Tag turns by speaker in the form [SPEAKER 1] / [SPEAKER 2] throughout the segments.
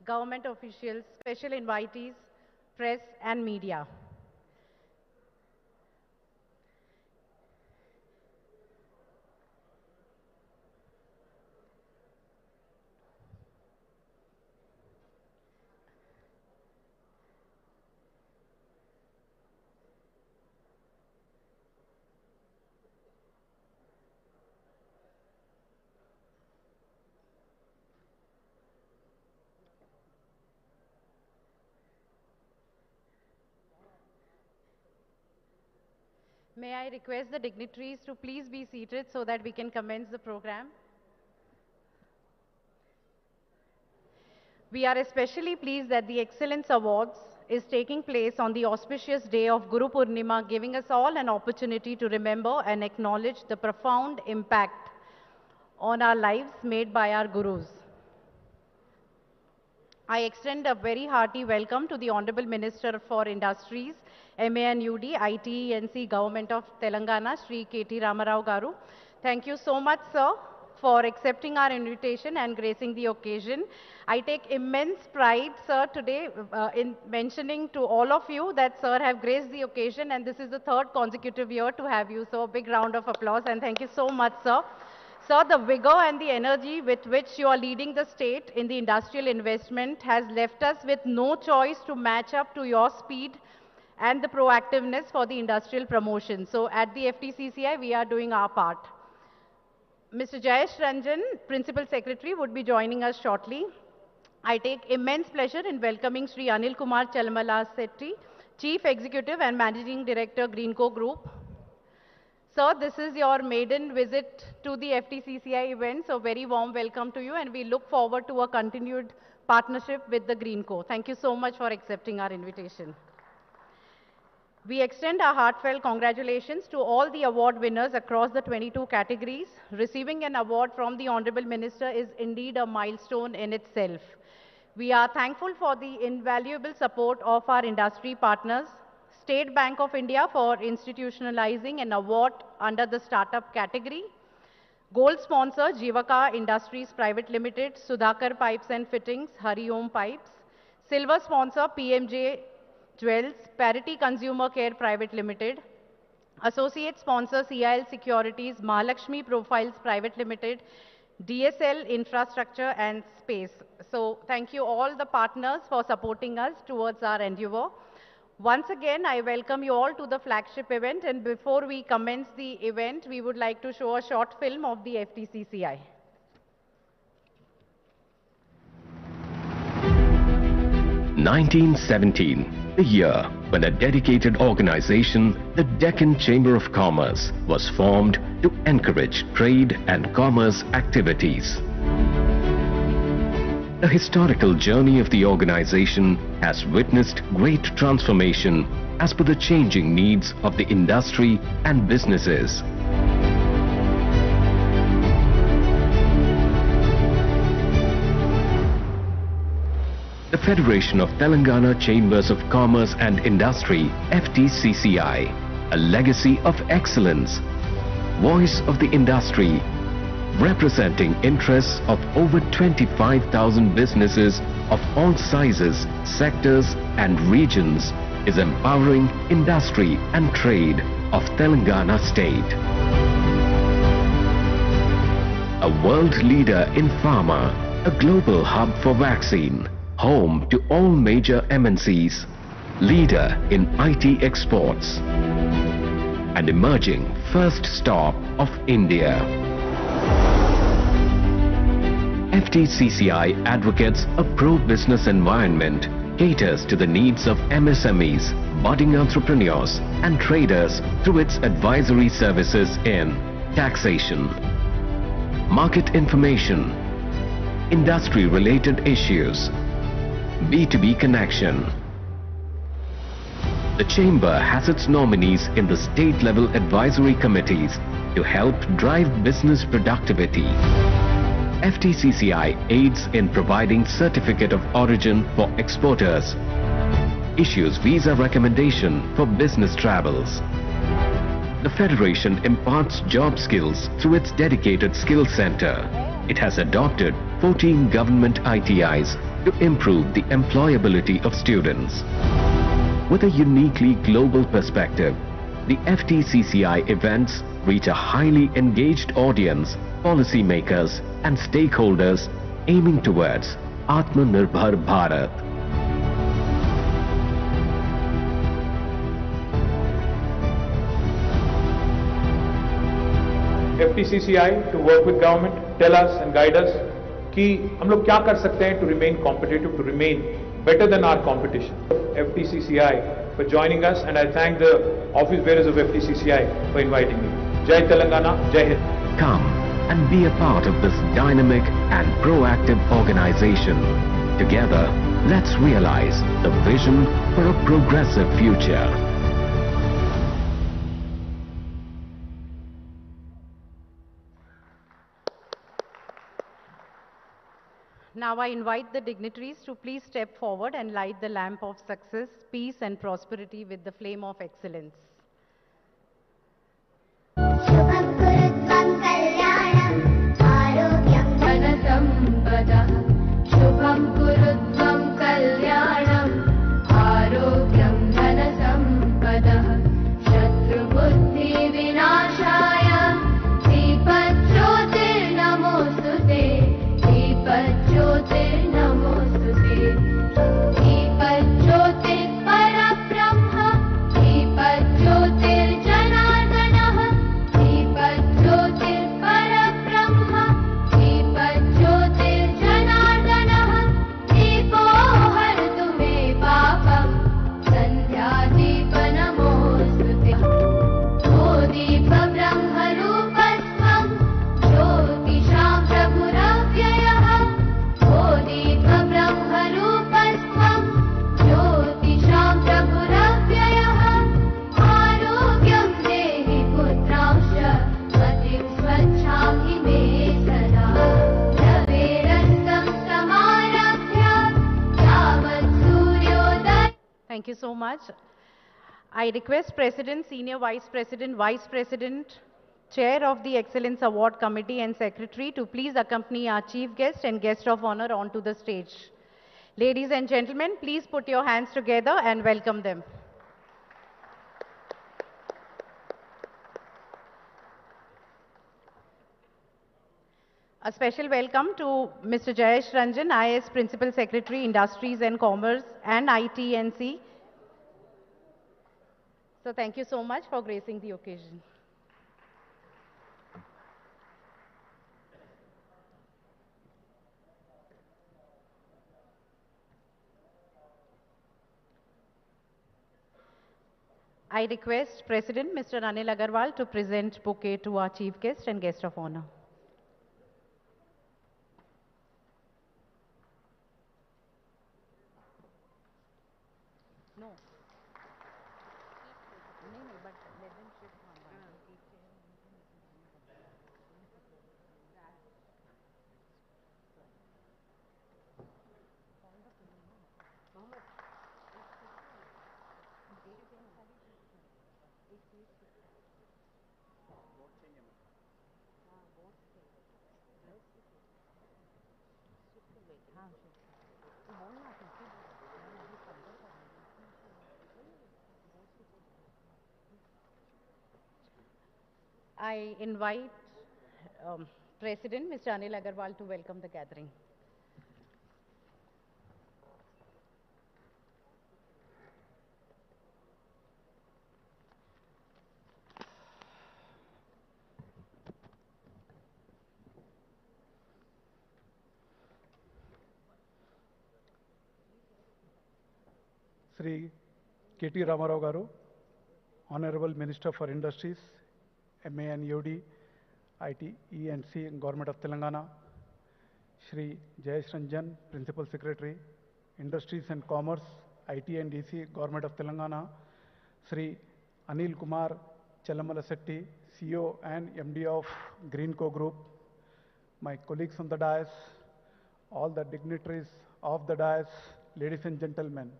[SPEAKER 1] government officials, special invitees, press and media. May I request the dignitaries to please be seated so that we can commence the program. We are especially pleased that the Excellence Awards is taking place on the auspicious day of Guru Purnima, giving us all an opportunity to remember and acknowledge the profound impact on our lives made by our Gurus. I extend a very hearty welcome to the Honorable Minister for Industries, MANUD, ITENC, Government of Telangana, Shri KT Ramarao Garu. Thank you so much, sir, for accepting our invitation and gracing the occasion. I take immense pride, sir, today in mentioning to all of you that sir have graced the occasion, and this is the third consecutive year to have you. So a big round of applause and thank you so much, sir. Sir, the vigor and the energy with which you are leading the state in the industrial investment has left us with no choice to match up to your speed and the proactiveness for the industrial promotion. So at the FTCCI, we are doing our part. Mr. Jayesh Ranjan, Principal Secretary, would be joining us shortly. I take immense pleasure in welcoming Sri Anil Kumar Chalmala Setti, Chief Executive and Managing Director, Greenco Group. Sir, this is your maiden visit to the FTCCI event, so very warm welcome to you, and we look forward to a continued partnership with the Greenco. Thank you so much for accepting our invitation. We extend our heartfelt congratulations to all the award winners across the 22 categories. Receiving an award from the Honorable Minister is indeed a milestone in itself. We are thankful for the invaluable support of our industry partners, State Bank of India for institutionalizing an award under the startup category, gold sponsor Jivaka Industries Private Limited, Sudhakar Pipes and Fittings, Hari Om Pipes, silver sponsor PMJ Jewels, Parity Consumer Care Private Limited, associate sponsor CIL Securities, Mahalakshmi Profiles Private Limited, DSL Infrastructure and Space. So thank you all the partners for supporting us towards our endeavor. Once again, I welcome you all to the flagship event, and before we commence the event, we would like to show a short film of the FTCCI.
[SPEAKER 2] 1917, the year when a dedicated organization, the Deccan Chamber of Commerce, was formed to encourage trade and commerce activities. The historical journey of the organization has witnessed great transformation as per the changing needs of the industry and businesses. The Federation of Telangana Chambers of Commerce and Industry, FTCCI, a legacy of excellence, voice of the industry, representing interests of over 25,000 businesses of all sizes, sectors and regions, is empowering industry and trade of Telangana state. A world leader in pharma, a global hub for vaccine, home to all major MNCs, leader in IT exports, an emerging first stop of India. FTCCI advocates a pro-business environment, caters to the needs of MSMEs, budding entrepreneurs and traders through its advisory services in taxation, market information, industry-related issues, B2B connection. The Chamber has its nominees in the state-level advisory committees to help drive business productivity. FTCCI aids in providing certificate of origin for exporters, issues visa recommendation for business travels. The Federation imparts job skills through its dedicated skill center. It has adopted 14 government ITIs to improve the employability of students. With a uniquely global perspective, the FTCCI events reach a highly engaged audience, policymakers and stakeholders aiming towards Atmanirbhar Bharat.
[SPEAKER 3] FTCCI to work with government, tell us and guide us कि हम लोग क्या कर सकते हैं to remain competitive, to remain better than our competition. FTCCI for joining us, and I thank the office bearers of FTCCI for inviting me. Jai Telangana, Jai Hind.
[SPEAKER 2] Come and be a part of this dynamic and proactive organization. Together, let's realize the vision for a progressive future.
[SPEAKER 1] Now I invite the dignitaries to please step forward and light the lamp of success, peace and prosperity with the flame of excellence.
[SPEAKER 4] Shubham Kurutvam Kalyanam Arogyam Dhanasampada. Shubham Kurutvam Kalyanam Arogyam Dhanasampada. Shatru Buddhi Vinashaya Deepajyotir Namostute. Deepajyotir Namostute. Deepajyotir Parabrahma. Deepajyotir Janardana. Deepajyotir Parabrahma. Deepajyotir Janardana. Deepo hartu me papam. Sandhya deepa namostute. O deepa brahma rupasvam. Jyotisham prabhuravyayah. O deepa brahma rupasvam. Jyotisham prabhuravyayah. Arogyam dehi putransha. Matim swachham hi me sada. Raverastam samarabhya. Yavat suryodaya.
[SPEAKER 1] Thank you so much. I request President, Senior Vice President, Chair of the Excellence Award Committee and Secretary to please accompany our Chief Guest and Guest of Honor onto the stage. Ladies and gentlemen, please put your hands together and welcome them. A special welcome to Mr. Jayesh Ranjan, IAS Principal Secretary, Industries and Commerce and ITNC. So thank you so much for gracing the occasion. I request President Mr. Anil Agarwal to present bouquet to our Chief Guest and Guest of Honor. No. But let them shift one by one. I invite President Mr. Anil Agarwal to welcome the gathering.
[SPEAKER 5] Sri KT Ramarao Garu, Honorable Minister for Industries, MANUD, IT, ENC, Government of Telangana, Shri Jayesh Ranjan, Principal Secretary, Industries and Commerce, IT and EC, Government of Telangana, Shri Anil Kumar Chalamala Setti, CEO and MD of Greenco Group, my colleagues on the dais, all the dignitaries of the dais, ladies and gentlemen,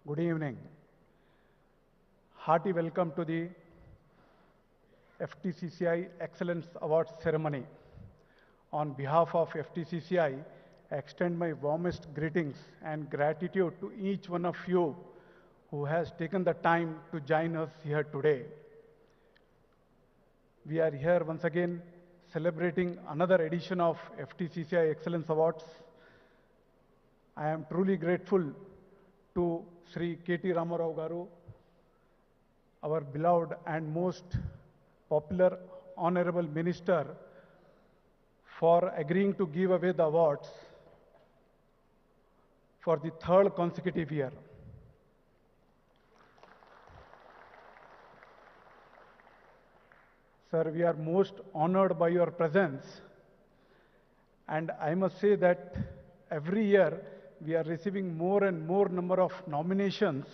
[SPEAKER 5] good evening. Hearty welcome to the FTCCI Excellence Awards ceremony. On behalf of FTCCI I extend my warmest greetings and gratitude to each one of you who has taken the time to join us here today. We are here once again celebrating another edition of FTCCI Excellence Awards. I am truly grateful to Sri KT Ramarao Garu, our beloved and most popular Honorable Minister, for agreeing to give away the awards for the third consecutive year. Sir, we are most honored by your presence, and I must say that every year we are receiving more and more number of nominations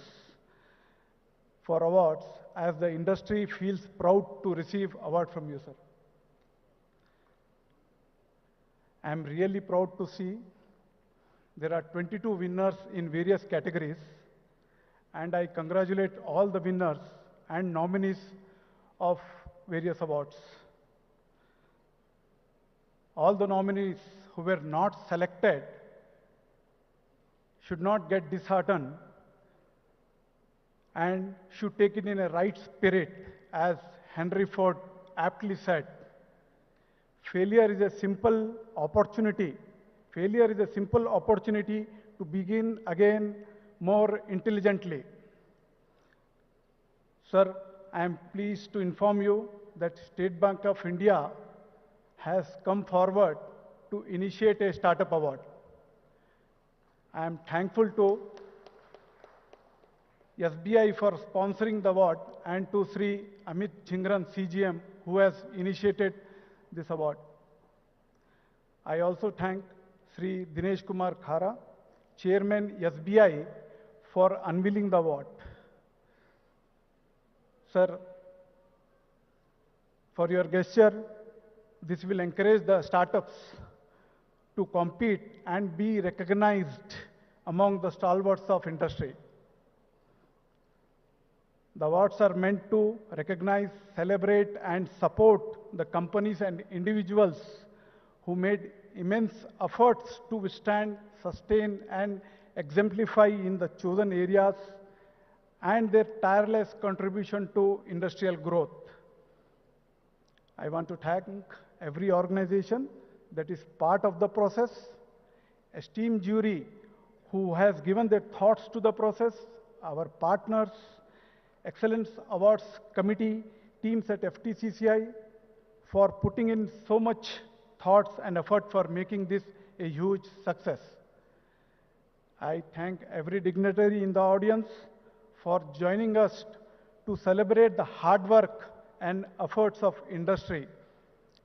[SPEAKER 5] for awards as the industry feels proud to receive award from you, sir. I am really proud to see there are 22 winners in various categories, and I congratulate all the winners and nominees of various awards. All the nominees who were not selected should not get disheartened and should take it in a right spirit, as Henry Ford aptly said. Failure is a simple opportunity. Failure is a simple opportunity to begin again more intelligently. Sir, I am pleased to inform you that State Bank of India has come forward to initiate a startup award. I am thankful to SBI for sponsoring the award and to Sri Amit Jhingran CGM who has initiated this award. I also thank Sri Dinesh Kumar Khara, Chairman SBI, for unveiling the award. Sir, for your gesture, this will encourage the startups to compete and be recognized among the stalwarts of industry. The awards are meant to recognize, celebrate, and support the companies and individuals who made immense efforts to withstand, sustain, and exemplify in the chosen areas and their tireless contribution to industrial growth. I want to thank every organization that is part of the process, esteemed jury who has given their thoughts to the process, our partners, Excellence Awards Committee, teams at FTCCI for putting in so much thoughts and effort for making this a huge success. I thank every dignitary in the audience for joining us to celebrate the hard work and efforts of industry.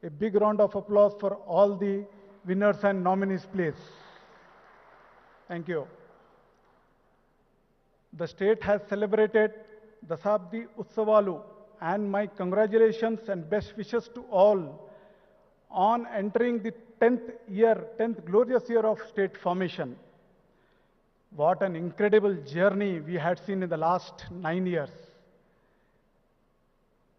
[SPEAKER 5] A big round of applause for all the winners and nominees, please. Thank you. The state has celebrated Dasabdi Utsavalu, and my congratulations and best wishes to all on entering the 10th glorious year of state formation. What an incredible journey we had seen in the last 9 years.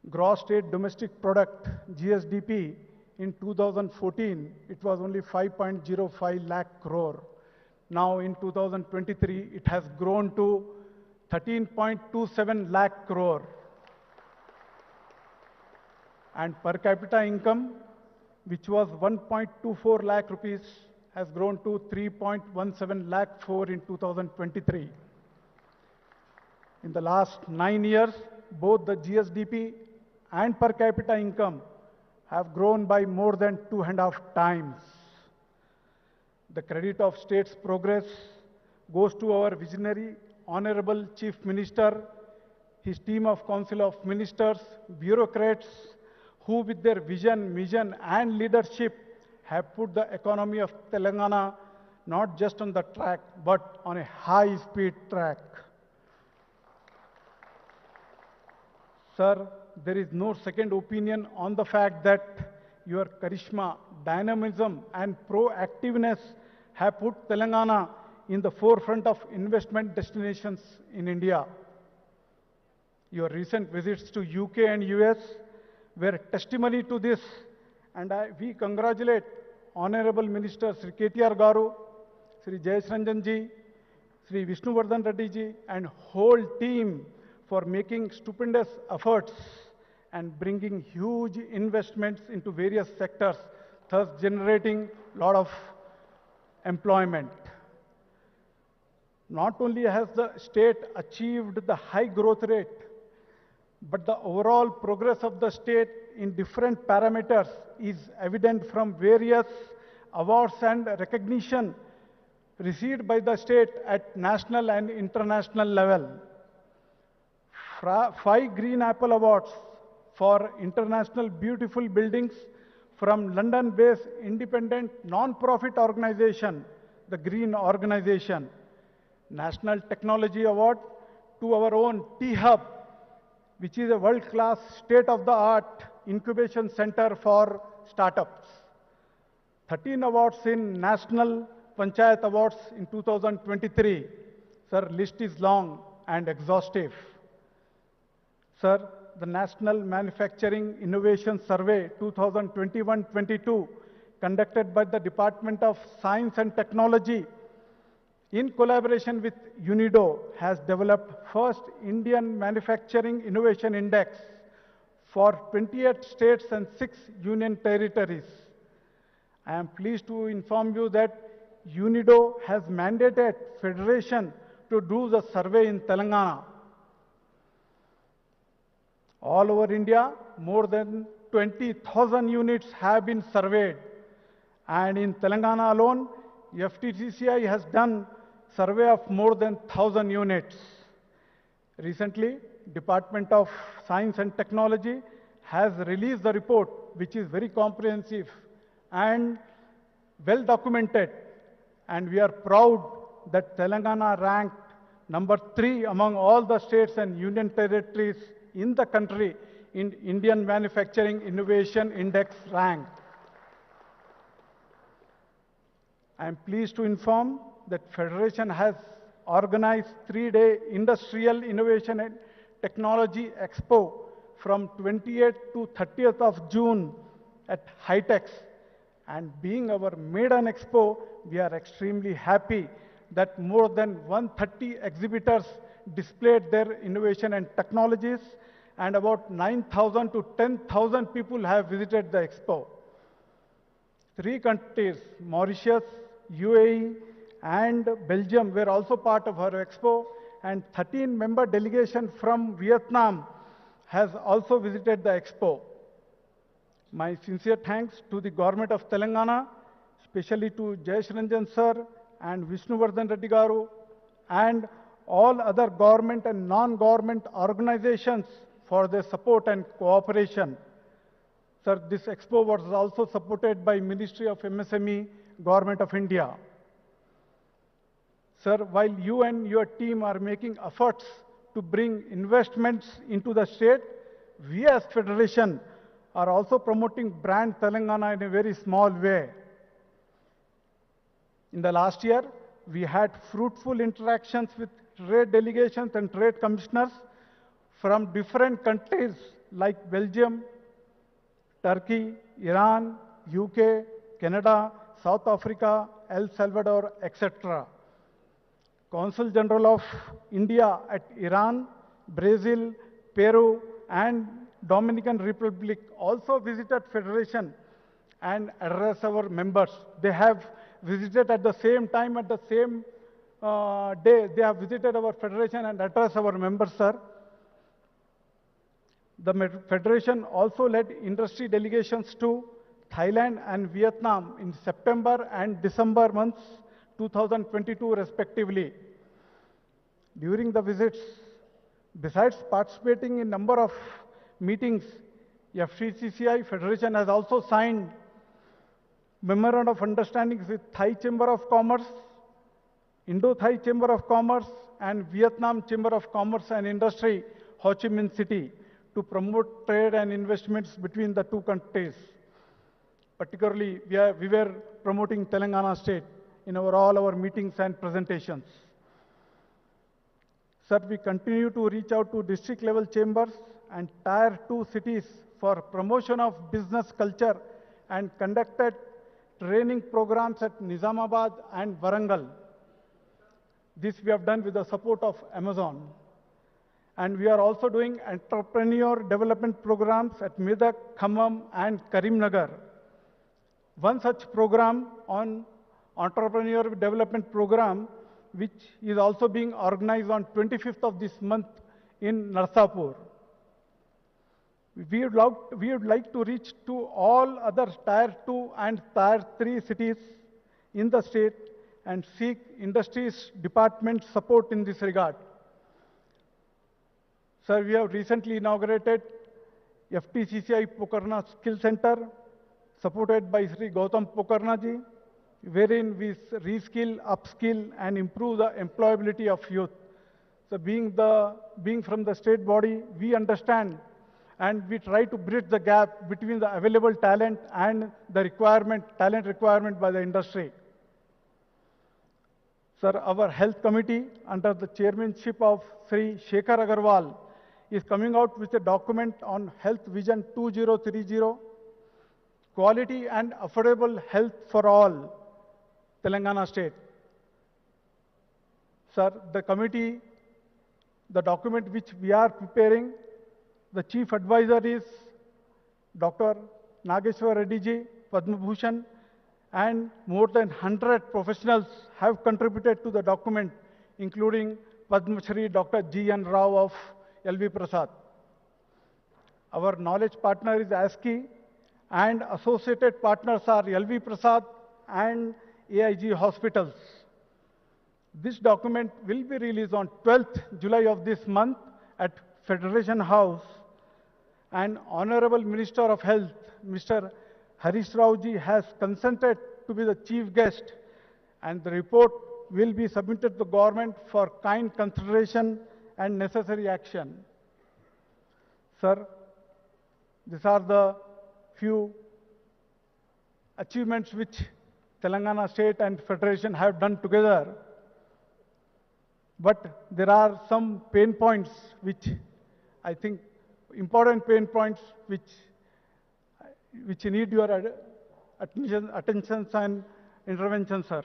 [SPEAKER 5] Gross State Domestic Product, GSDP, in 2014, it was only 5.05 lakh crore. Now in 2023, it has grown to 13.27 lakh crore. And per capita income, which was 1.24 lakh rupees, has grown to 3.17 lakh crore in 2023. In the last 9 years, both the GSDP and per capita income have grown by more than 2.5 times. The credit of state's progress goes to our visionary, Honorable Chief Minister, his team of Council of Ministers, bureaucrats, who with their vision, mission, and leadership have put the economy of Telangana not just on the track, but on a high-speed track. Sir, there is no second opinion on the fact that your charisma, dynamism, and proactiveness have put Telangana in the forefront of investment destinations in India. Your recent visits to UK and US were testimony to this, and we congratulate Honorable Minister Sri KTR Garu Sri Jayesh Ranjan ji, Sri Vishnuvardhan Reddy ji, and whole team for making stupendous efforts and bringing huge investments into various sectors, thus generating a lot of employment. Not only has the state achieved the high growth rate, but the overall progress of the state in different parameters is evident from various awards and recognition received by the state at national and international level. 5 Green Apple Awards for international beautiful buildings from London-based independent non-profit organization, the Green Organization. National Technology Award to our own T-Hub, which is a world-class state-of-the-art incubation center for startups. 13 awards in National Panchayat Awards in 2023. Sir, list is long and exhaustive. Sir, the National Manufacturing Innovation Survey 2021-22, conducted by the Department of Science and Technology in collaboration with UNIDO, has developed first Indian Manufacturing Innovation Index for 28 states and 6 union territories. I am pleased to inform you that UNIDO has mandated Federation to do the survey in Telangana. All over India, more than 20,000 units have been surveyed. And in Telangana alone, FTCCI has done survey of more than 1,000 units. Recently, Department of Science and Technology has released the report, which is very comprehensive and well documented. And we are proud that Telangana ranked number 3 among all the states and union territories in the country in Indian Manufacturing Innovation Index rank. I am pleased to inform that Federation has organized 3-day Industrial Innovation and Technology Expo from 28th to 30th of June at HICC. And being our maiden expo, we are extremely happy that more than 130 exhibitors displayed their innovation and technologies, and about 9,000 to 10,000 people have visited the expo. 3 countries, Mauritius, UAE, and Belgium were also part of our expo, and 13-member delegation from Vietnam has also visited the expo. My sincere thanks to the government of Telangana, especially to Jayesh Ranjan sir and Vishnuvardhan Reddy garu, and all other government and non-government organizations for their support and cooperation. Sir, this expo was also supported by Ministry of MSME, Government of India. Sir, while you and your team are making efforts to bring investments into the state, we as Federation are also promoting brand Telangana in a very small way. In the last year, we had fruitful interactions with trade delegations and trade commissioners from different countries like Belgium, Turkey, Iran, UK, Canada, South Africa, El Salvador, etc. Consul General of India at Iran, Brazil, Peru, and Dominican Republic also visited Federation and addressed our members. They have visited at the same time, at the same day, they have visited our Federation and addressed our members, sir. The Federation also led industry delegations to Thailand and Vietnam in September and December months 2022 respectively. During the visits, besides participating in number of meetings, FTCCI Federation has also signed Memorandum of Understandings with Thai Chamber of Commerce, Indo-Thai Chamber of Commerce, and Vietnam Chamber of Commerce and Industry, Ho Chi Minh City, to promote trade and investments between the two countries. Particularly, we were promoting Telangana state in all our meetings and presentations. Sir, we continue to reach out to district level chambers and tier 2 cities for promotion of business culture and conducted training programs at Nizamabad and Warangal. This we have done with the support of Amazon. And we are also doing entrepreneur development programs at Medak, Khammam, and Karimnagar. One such program on entrepreneur development program, which is also being organized on 25th of this month in Narsapur. We would like to reach to all other Tier 2 and Tier 3 cities in the state and seek industries department support in this regard. Sir, we have recently inaugurated FTCCI Pokarna Skill Center, supported by Sri Gautam Pokarna ji, wherein we reskill, upskill, and improve the employability of youth. So being from the state body, we understand and we try to bridge the gap between the available talent and the talent requirement by the industry. Sir, our health committee under the chairmanship of Sri Shekhar Agarwal is coming out with a document on Health Vision 2030, Quality and Affordable Health for All, Telangana State. Sir, the document which we are preparing, the chief advisor is Dr. Nageshwar Reddy ji, Padma Bhushan, and more than 100 professionals have contributed to the document, including Padma Shri Dr. G.N. Rao of L.V. Prasad. Our knowledge partner is ASCII, and associated partners are L.V. Prasad and AIG Hospitals. This document will be released on 12th July of this month at Federation House, and Honorable Minister of Health, Mr. Harish Rao ji, has consented to be the chief guest, and the report will be submitted to the government for kind consideration and necessary action. Sir, these are the few achievements which Telangana State and Federation have done together. But there are some pain points which I think important pain points which need your attention and intervention, sir.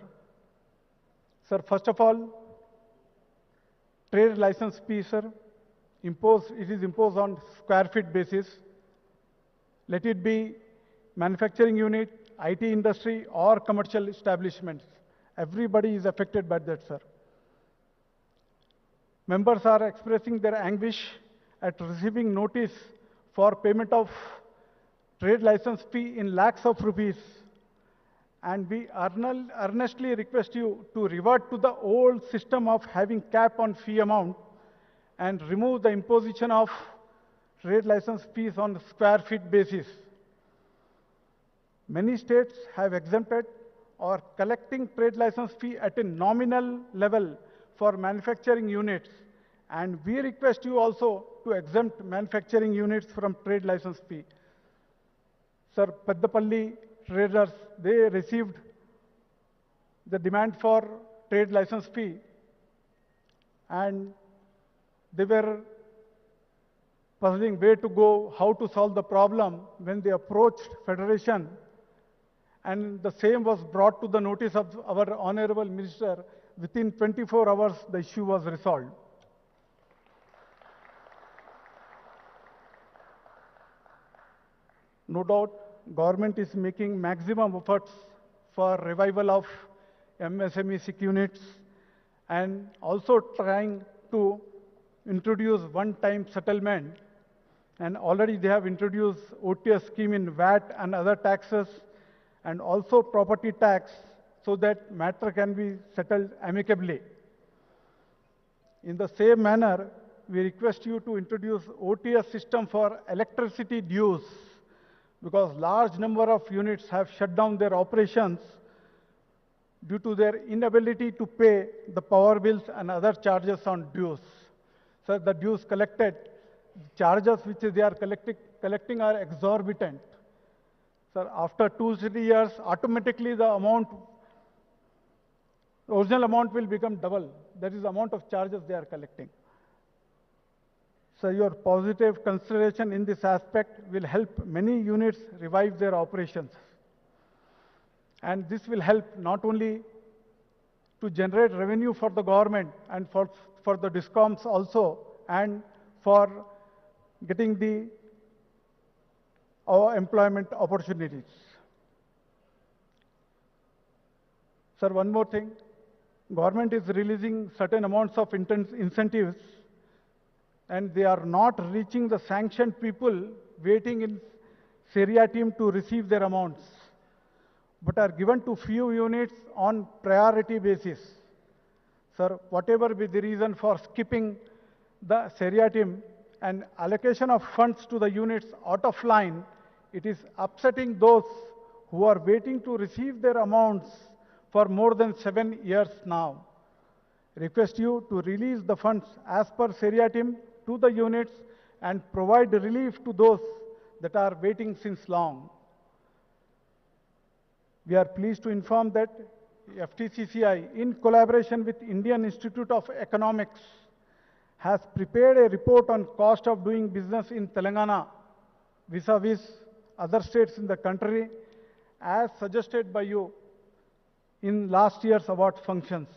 [SPEAKER 5] Sir, first of all, trade license fee, sir, it is imposed on square feet basis. Let it be manufacturing unit, IT industry, or commercial establishments. Everybody is affected by that, sir. Members are expressing their anguish at receiving notice for payment of trade license fee in lakhs of rupees. And we earnestly request you to revert to the old system of having cap on fee amount and remove the imposition of trade license fees on square feet basis. Many states have exempted or collecting trade license fee at a nominal level for manufacturing units, and we request you also to exempt manufacturing units from trade license fee. Sir, Peddapalli traders, they received the demand for trade license fee, and they were puzzling where to go, how to solve the problem when they approached Federation, and the same was brought to the notice of our Honorable Minister. Within 24 hours, the issue was resolved. No doubt, government is making maximum efforts for revival of MSME SIC units and also trying to introduce one-time settlement. And already they have introduced OTS scheme in VAT and other taxes, and also property tax, so that matter can be settled amicably. In the same manner, we request you to introduce OTS system for electricity dues, because large number of units have shut down their operations due to their inability to pay the power bills and other charges on dues. So the dues collected, charges which they are collecting are exorbitant. Sir, after 2-3 years, automatically the original amount will become double. That is the amount of charges they are collecting. So your positive consideration in this aspect will help many units revive their operations. And this will help not only to generate revenue for the government and for the discoms also, and for getting our employment opportunities. Sir, one more thing. Government is releasing certain amounts of incentives, and they are not reaching the sanctioned people waiting in Syria team to receive their amounts, but are given to few units on priority basis. Sir, whatever be the reason for skipping the Syria team and allocation of funds to the units out of line, it is upsetting those who are waiting to receive their amounts for more than 7 years now. Request you to release the funds as per Syria team to the units and provide relief to those that are waiting since long. We are pleased to inform that FTCCI, in collaboration with Indian Institute of Economics, has prepared a report on cost of doing business in Telangana vis-a-vis other states in the country, as suggested by you in last year's award functions.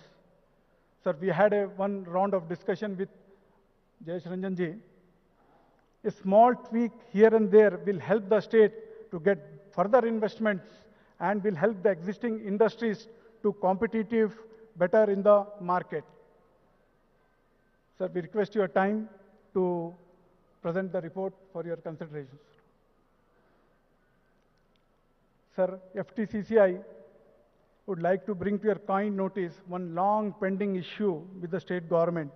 [SPEAKER 5] Sir, we had one round of discussion with Jayesh Ranjan ji. A small tweak here and there will help the state to get further investments and will help the existing industries to competitive better in the market. Sir, we request your time to present the report for your consideration. Sir, FTCCI would like to bring to your kind notice one long pending issue with the state government.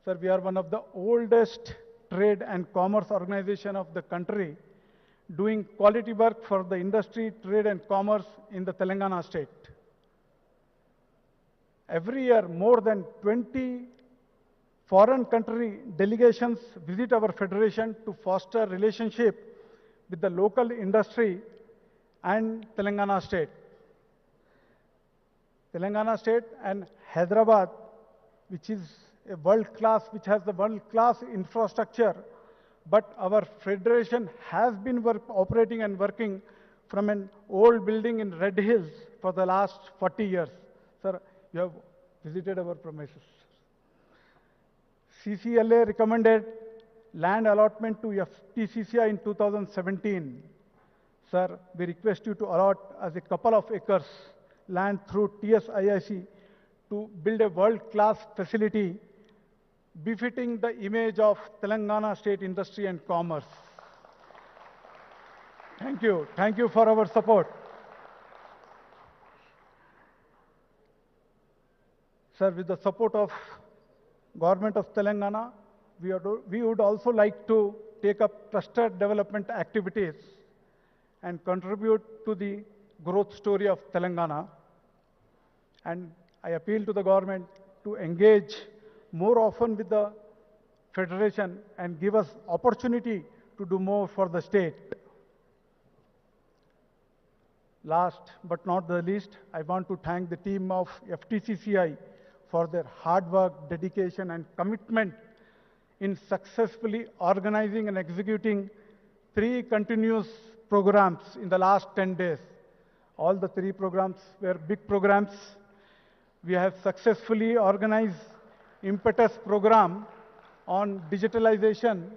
[SPEAKER 5] Sir, we are one of the oldest trade and commerce organization of the country, doing quality work for the industry, trade and commerce in the Telangana state. Every year, more than 20 foreign country delegations visit our federation to foster relationship with the local industry and Telangana state. Telangana state and Hyderabad, which is a which has the world-class infrastructure, but our federation has been operating and working from an old building in Red Hills for the last 40 years. Sir, you have visited our premises. CCLA recommended land allotment to FTCCI in 2017. Sir, we request you to allot as a couple of acres land through TSIIC to build a world-class facility befitting the image of Telangana state industry and commerce. Thank you. Thank you for our support. Sir, with the support of Government of Telangana, we would also like to take up cluster development activities and contribute to the growth story of Telangana. And I appeal to the government to engage more often with the federation and give us opportunity to do more for the state. Last but not the least, I want to thank the team of FTCCI for their hard work, dedication, and commitment in successfully organizing and executing 3 continuous programs in the last 10 days. All the 3 programs were big programs. We have successfully organized impetus program on digitalization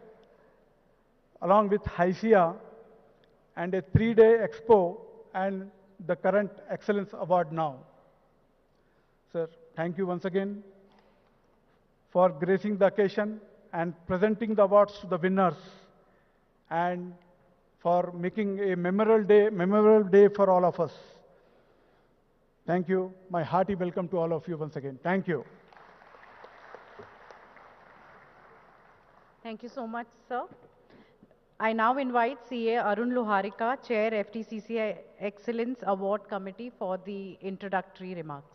[SPEAKER 5] along with HICC and a 3-day expo and the current excellence award now. Sir, thank you once again for gracing the occasion and presenting the awards to the winners and for making a memorable day for all of us. Thank you. My hearty welcome to all of you once again. Thank you.
[SPEAKER 1] Thank you so much, sir. I now invite CA Arun Loharika, Chair FTCCI Excellence Award Committee, for the introductory remarks.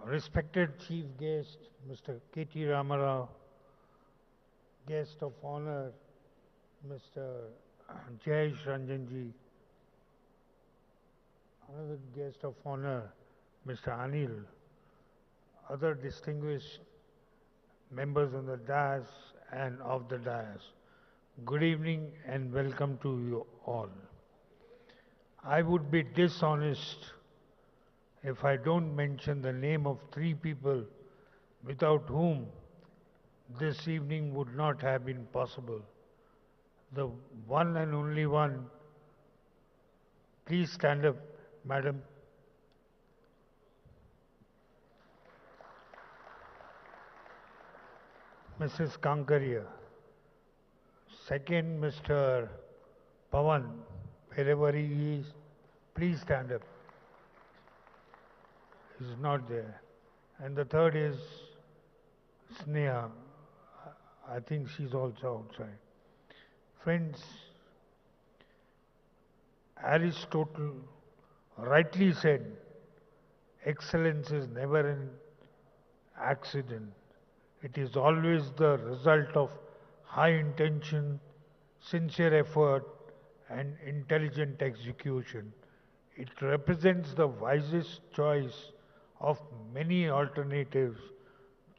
[SPEAKER 6] Respected Chief Guest, Mr. KT Ramarao, Guest of Honor, Mr. Jayesh Ranjanji, another guest of honor, Mr. Anil, other distinguished members on the dais and of the dais. Good evening and welcome to you all. I would be dishonest if I don't mention the name of three people without whom this evening would not have been possible. The one and only one, please stand up, madam. Mrs. Kankaria. Second, Mr. Pawan, wherever he is, please stand up. He's not there. And the third is Sneha. I think she's also outside. Friends, Aristotle rightly said, excellence is never an accident. It is always the result of high intention, sincere effort, and intelligent execution. It represents the wisest choice of many alternatives.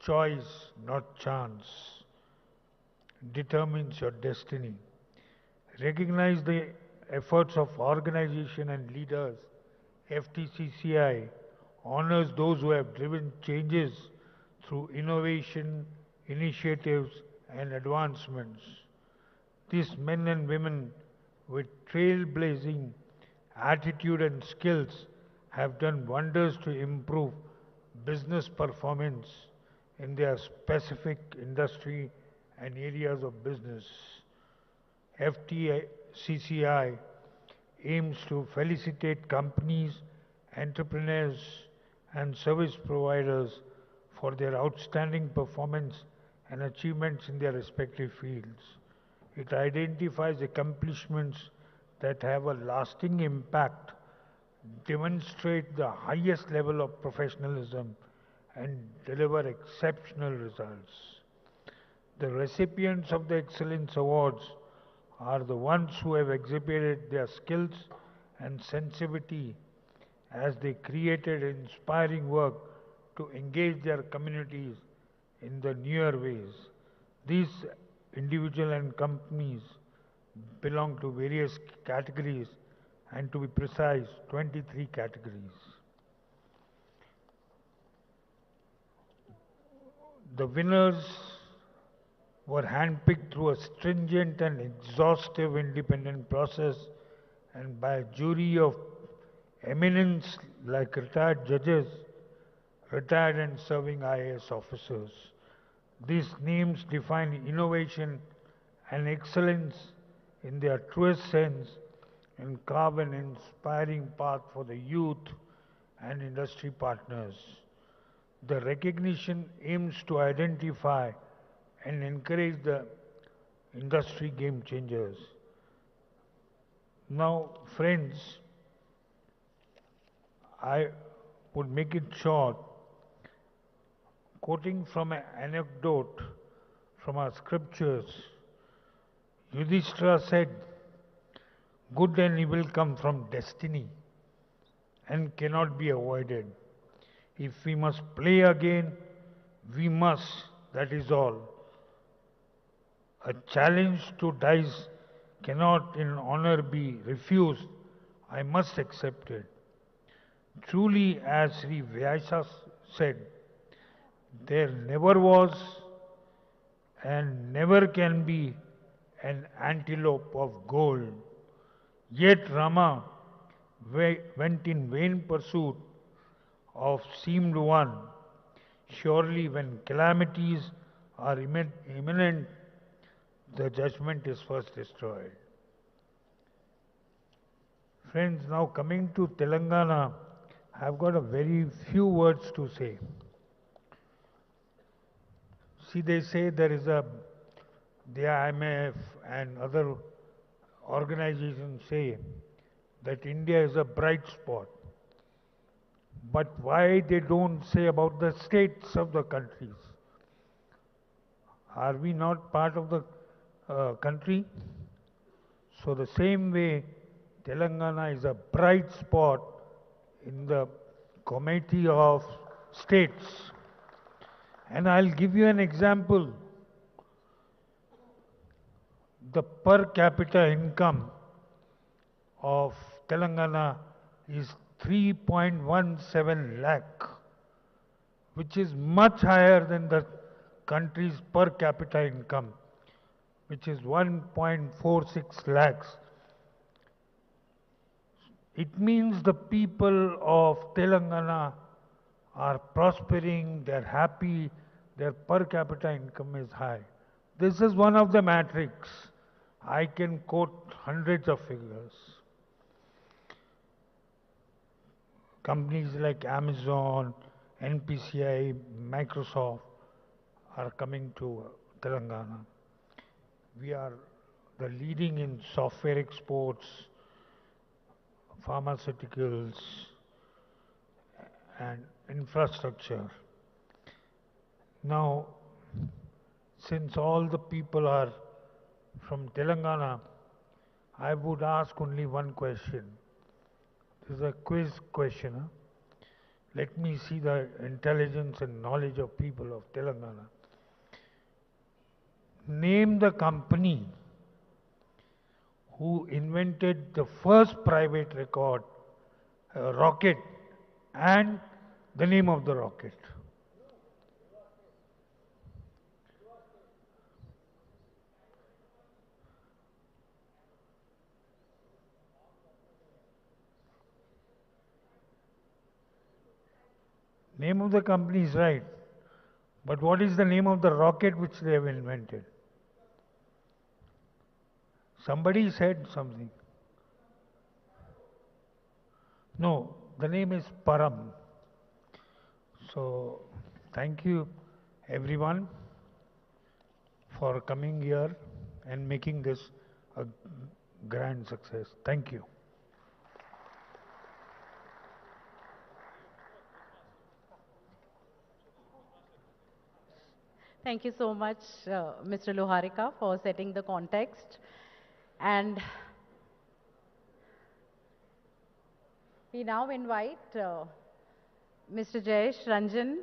[SPEAKER 6] Choice, not chance, determines your destiny. Recognize the efforts of organization and leaders. FTCCI honors those who have driven changes through innovation, initiatives, and advancements. These men and women with trailblazing attitude and skills have done wonders to improve business performance in their specific industry and areas of business. FTCCI aims to felicitate companies, entrepreneurs, and service providers for their outstanding performance and achievements in their respective fields. It identifies accomplishments that have a lasting impact, demonstrate the highest level of professionalism, and deliver exceptional results. The recipients of the Excellence Awards are the ones who have exhibited their skills and sensitivity as they created inspiring work to engage their communities in the newer ways. These individuals and companies belong to various categories, and to be precise, 23 categories. The winners were handpicked through a stringent and exhaustive independent process and by a jury of eminence like retired judges, retired and serving IAS officers. These names define innovation and excellence in their truest sense and carve an inspiring path for the youth and industry partners. The recognition aims to identify and encourage the industry game changers. Now, friends, I would make it short, quoting from an anecdote from our scriptures. Yudhishthira said, good and evil come from destiny and cannot be avoided. If we must play again, we must, that is all. A challenge to dice cannot in honor be refused. I must accept it. Truly, as Sri Vyasa said, there never was and never can be an antelope of gold. Yet Rama went in vain pursuit of seemed one. Surely when calamities are imminent, the judgment is first destroyed. Friends, now coming to Telangana, I've got a very few words to say. See, they say the IMF and other organizations say that India is a bright spot. But why they don't say about the states of the countries? Are we not part of the country? So the same way, Telangana is a bright spot in the Committee of States. And I'll give you an example. The per capita income of Telangana is 3.17 lakh, which is much higher than the country's per capita income, which is 1.46 lakhs. It means the people of Telangana are prospering, they're happy, their per capita income is high. This is one of the metrics. I can quote hundreds of figures. Companies like Amazon, NPCI, Microsoft are coming to Telangana. We are the leading in software exports, pharmaceuticals, and infrastructure. Now, since all the people are from Telangana, I would ask only one question. This is a quiz question. Huh? Let me see the intelligence and knowledge of people of Telangana. Name the company who invented the first private rocket and the name of the rocket. Name of the company is right, but what is the name of the rocket which they have invented? Somebody said something. No, the name is Param. So, thank you everyone for coming here and making this a grand success. Thank you.
[SPEAKER 1] Thank you so much, Mr. Loharika, for setting the context. And we now invite Mr. Jayesh Ranjan.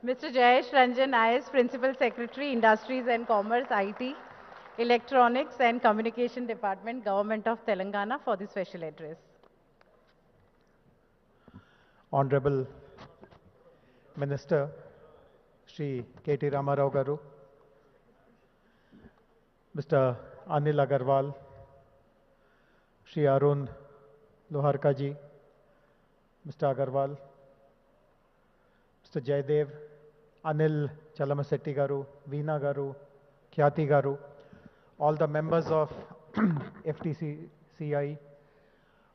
[SPEAKER 1] Mr. Jayesh Ranjan, IS Principal Secretary, Industries and Commerce, IT, Electronics and Communication Department, Government of Telangana, for the special address.
[SPEAKER 7] Honorable Minister Shri KT Ramarao Garu, Mr. Anil Agarwal, Shri Arun Loharka ji, Mr. Agarwal, Mr. Jaydev, Anil Chalamasetti Garu, Veena Garu, Khyati Garu, all the members of FTCCI,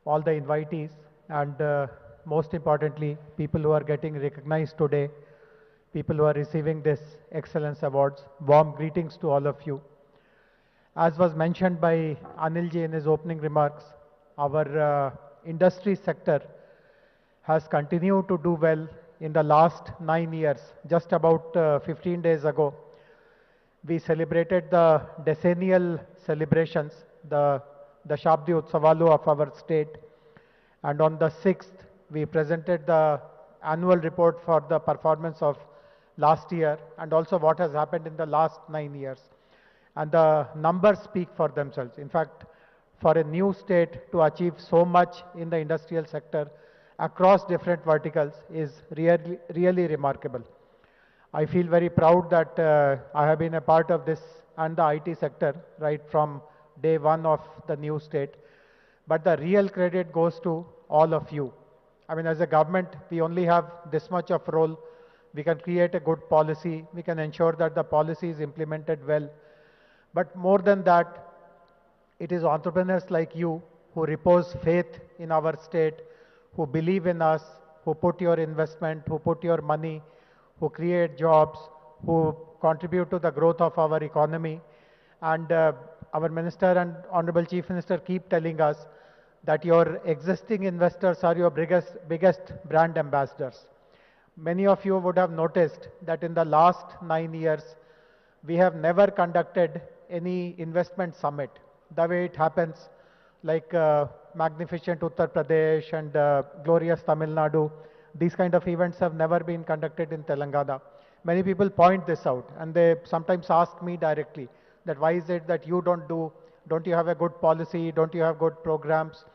[SPEAKER 7] all the invitees, and most importantly, people who are getting recognized today, people who are receiving this Excellence Awards. Warm greetings to all of you. As was mentioned by Anil ji in his opening remarks, our industry sector has continued to do well in the last 9 years. Just about 15 days ago, we celebrated the decennial celebrations, the Shabdi Utsavalu of our state, and on the 6th, we presented the annual report for the performance of last year and also what has happened in the last 9 years. And the numbers speak for themselves. In fact, for a new state to achieve so much in the industrial sector across different verticals is really remarkable. I feel very proud that I have been a part of this and the IT sector right from day one of the new state. But the real credit goes to all of you. I mean, as a government, we only have this much of role. We can create a good policy. We can ensure that the policy is implemented well. But more than that, it is entrepreneurs like you who repose faith in our state, who believe in us, who put your investment, who put your money, who create jobs, who contribute to the growth of our economy. And our Minister and Honorable Chief Minister keep telling us that your existing investors are your biggest brand ambassadors. Many of you would have noticed that in the last 9 years, we have never conducted any investment summit. the way it happens, like magnificent Uttar Pradesh and glorious Tamil Nadu. These kind of events have never been conducted in Telangana. Many people point this out, and they sometimes ask me directly that why is it that you don't you have a good policy, don't you have good programs?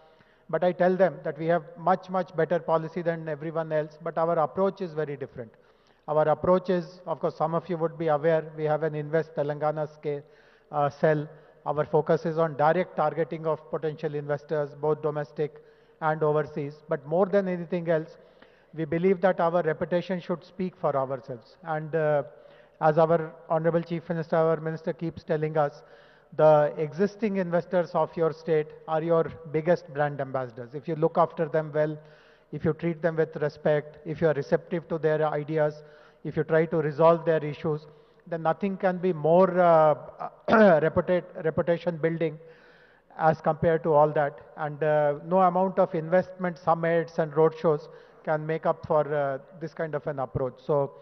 [SPEAKER 7] But I tell them that we have much, much better policy than everyone else, but our approach is very different. Our approach is, of course, some of you would be aware, we have an Invest Telangana cell. Our focus is on direct targeting of potential investors, both domestic and overseas. But more than anything else, we believe that our reputation should speak for ourselves. And as our Honorable Chief Minister, our Minister keeps telling us, the existing investors of your state are your biggest brand ambassadors. If you look after them well, if you treat them with respect, if you are receptive to their ideas, if you try to resolve their issues, then nothing can be more reputation building as compared to all that. And no amount of investment summits and roadshows can make up for this kind of an approach. So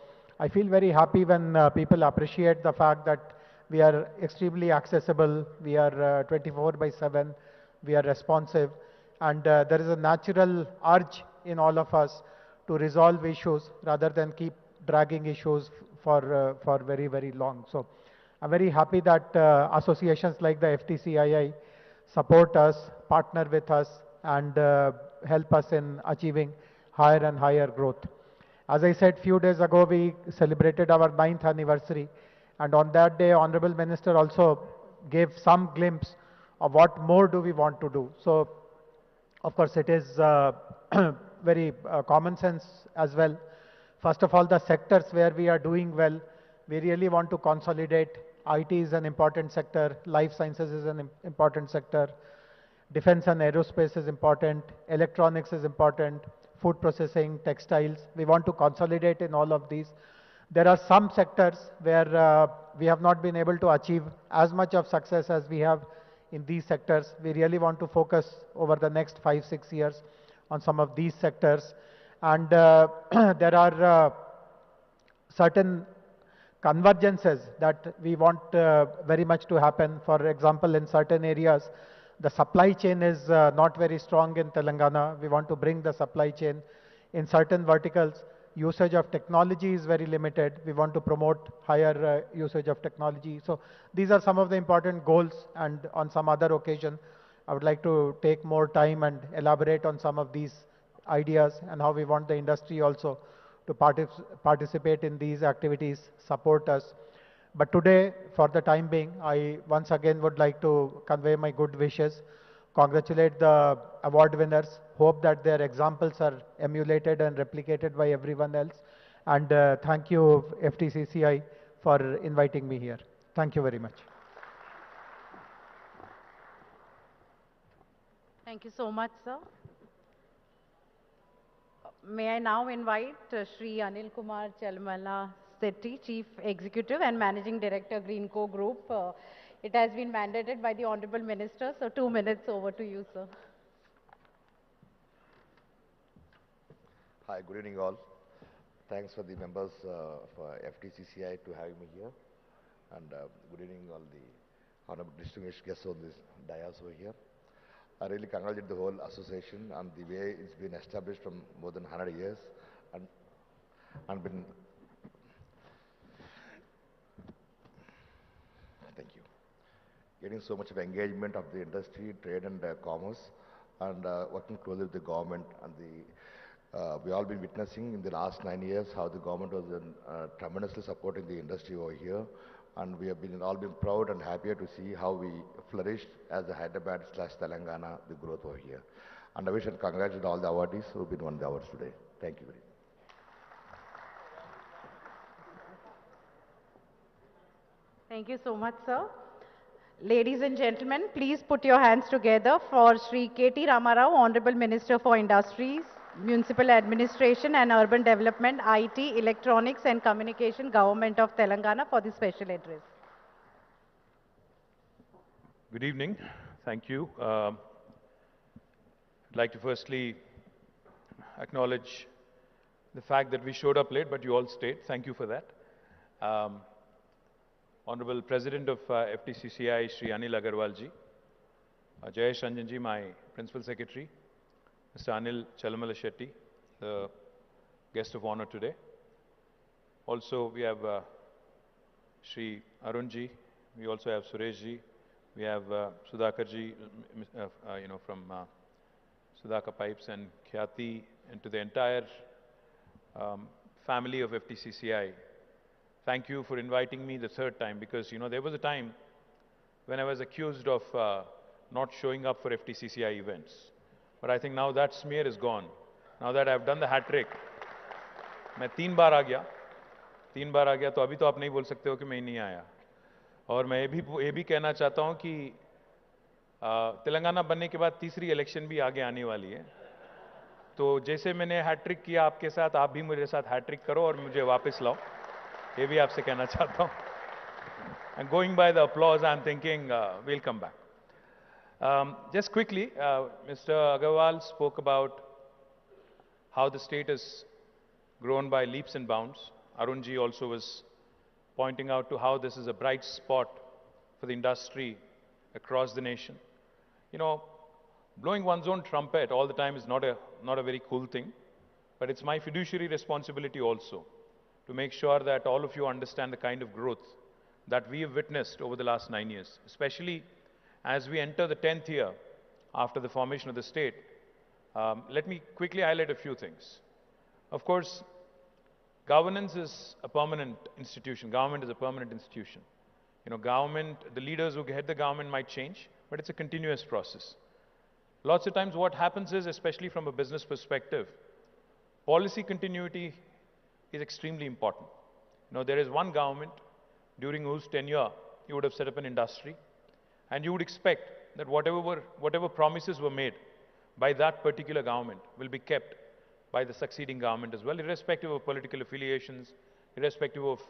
[SPEAKER 7] I feel very happy when people appreciate the fact that we are extremely accessible, we are 24/7, we are responsive, and there is a natural urge in all of us to resolve issues rather than keep dragging issues for very, very long. So I'm very happy that associations like the FTCCI support us, partner with us, and help us in achieving higher and higher growth. As I said few days ago, we celebrated our 9th anniversary, and on that day, Honorable Minister also gave some glimpse of what more do we want to do. So, of course, it is very common sense as well. First of all, the sectors where we are doing well, we really want to consolidate. IT is an important sector, life sciences is an important sector, defense and aerospace is important, electronics is important, food processing, textiles. We want to consolidate in all of these. There are some sectors where we have not been able to achieve as much of success as we have in these sectors. We really want to focus over the next 5-6 years on some of these sectors. And there are certain convergences that we want very much to happen. For example, in certain areas, the supply chain is not very strong in Telangana. We want to bring the supply chain. In certain verticals, usage of technology is very limited. We want to promote higher usage of technology. So these are some of the important goals, and on some other occasion, I would like to take more time and elaborate on some of these ideas and how we want the industry also to participate in these activities, support us. But today, for the time being, I once again would like to convey my good wishes, congratulate the award winners, hope that their examples are emulated and replicated by everyone else. And thank you, FTCCI, for inviting me here. Thank you very much.
[SPEAKER 1] Thank you so much, sir. May I now invite Shri Anil Kumar Chalmala Sethi, Chief Executive and Managing Director, Greenco Group. It has been mandated by the Honorable Minister, so 2 minutes over to you, sir.
[SPEAKER 8] Hi, good evening all. Thanks for the members for FTCCI to having me here. And good evening all the honorable distinguished guests on this dais over here. I really congratulate the whole association and the way it's been established from more than 100 years and been. Thank you. Getting so much of engagement of the industry, trade and commerce, and working closely with the government and the. We all been witnessing in the last 9 years how the government was tremendously supporting the industry over here, and we have all been proud and happier to see how we flourished as a Hyderabad / Telangana, the growth over here. And I wish and congratulate all the awardees who have been won the awards today. Thank you very much.
[SPEAKER 1] Thank you so much, sir. Ladies and gentlemen, please put your hands together for Shri K.T. Ramarao, Honorable Minister for Industries, Municipal Administration and Urban Development, IT, Electronics and Communication, Government of Telangana for the special address.
[SPEAKER 3] Good evening. Thank you. I'd like to firstly acknowledge the fact that we showed up late, but you all stayed. Thank you for that. Honorable President of FTCCI, Shri Anil Agarwal ji, Jayesh Ranjanji, my Principal Secretary, Mr. Anil Chalamala Shetty, the guest of honor today. Also, we have Shri Arunji, we also have Sureshji, we have Sudhakarji, from Sudhakar Pipes, and Khyati, and to the entire family of FTCCI. Thank you for inviting me the third time, because there was a time when I was accused of not showing up for FTCCI events. But I think now that smear is gone. Now that I've done the hat trick, मैं 3 बार आ गया, तो अभी तो आप नहीं बोल सकते हो कि मैं नहीं आया. और मैं ये भी कहना चाहता हूं कि तेलंगाना बनने के बाद तीसरी इलेक्शन भी आगे आने वाली है. तो जैसे मैंने हैट ट्रिक किया आपके साथ, आप भी मेरे साथ हैट ट्रिक करो और मुझे वापस लाओ. ये भी आपसे कहना चाहता हूं. And going by the applause, I'm thinking we'll come back. Just quickly, Mr. Agarwal spoke about how the state has grown by leaps and bounds. Arunji also was pointing out to how this is a bright spot for the industry across the nation. Blowing one's own trumpet all the time is not a very cool thing, but it's my fiduciary responsibility also to make sure that all of you understand the kind of growth that we have witnessed over the last 9 years, especially as we enter the 10th year after the formation of the state. Let me quickly highlight a few things. Of course, governance is a permanent institution. Government is a permanent institution. Government, the leaders who head the government might change, but it's a continuous process. Lots of times what happens is, especially from a business perspective, policy continuity is extremely important. There is one government during whose tenure you would have set up an industry, and you would expect that whatever promises were made by that particular government will be kept by the succeeding government as well, irrespective of political affiliations, irrespective of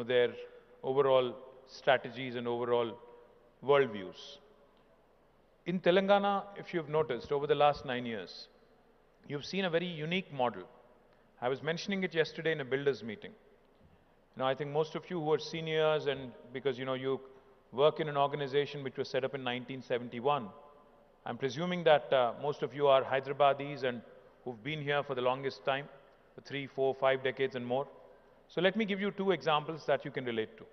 [SPEAKER 3] their overall strategies and overall worldviews. In Telangana, if you've noticed, over the last 9 years, you've seen a very unique model. I was mentioning it yesterday in a builders meeting. I think most of you who are seniors, and because you work in an organization which was set up in 1971, I'm presuming that most of you are Hyderabadis and who've been here for the longest time, for 3, 4, 5 decades and more. So let me give you 2 examples that you can relate to.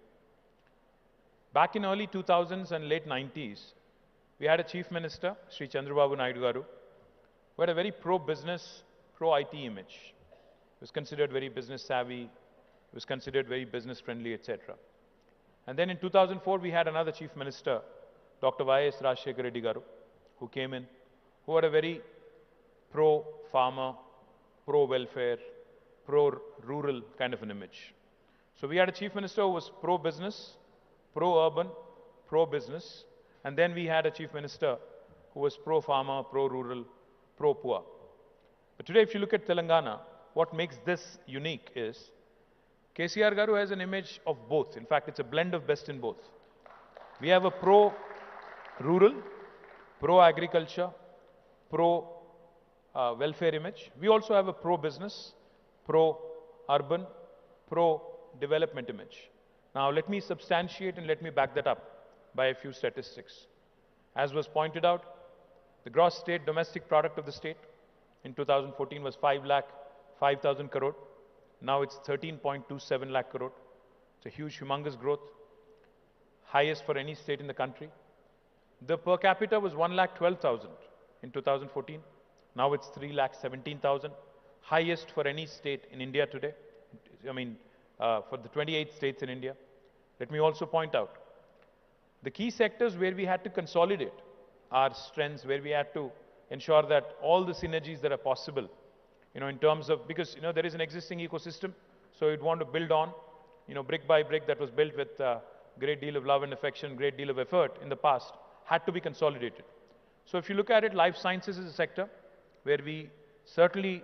[SPEAKER 3] Back in early 2000s and late 90s, we had a Chief Minister, Sri Chandrababu Naidu Garu, who had a very pro-business, pro-IT image. He was considered very business savvy, he was considered very business friendly, etc. And then in 2004, we had another Chief Minister, Dr. Y.S. Rajshekar Reddy Garu, who came in, who had a very pro-farmer, pro-welfare, pro-rural kind of an image. So we had a Chief Minister who was pro-business, pro-urban, pro-business, and then we had a Chief Minister who was pro-farmer, pro-rural, pro-poor. But today, if you look at Telangana, what makes this unique is KCR Garu has an image of both. In fact, it's a blend of best in both. We have a pro-rural, pro-agriculture, pro-welfare image. We also have a pro-business, pro-urban, pro-development image. Now, let me substantiate and let me back that up by a few statistics. As was pointed out, the gross state domestic product of the state in 2014 was 5,05,000 crore. Now it's 13.27 lakh crore. It's a huge, humongous growth, highest for any state in the country. The per capita was 1,12,000 in 2014. Now it's 3,17,000, highest for any state in India today. For the 28 states in India. Let me also point out the key sectors where we had to consolidate our strengths, where we had to ensure that all the synergies that are possible, in terms of, because, there is an existing ecosystem, so you'd want to build on, brick by brick that was built with a great deal of love and affection, great deal of effort in the past, had to be consolidated. So if you look at it, life sciences is a sector where we certainly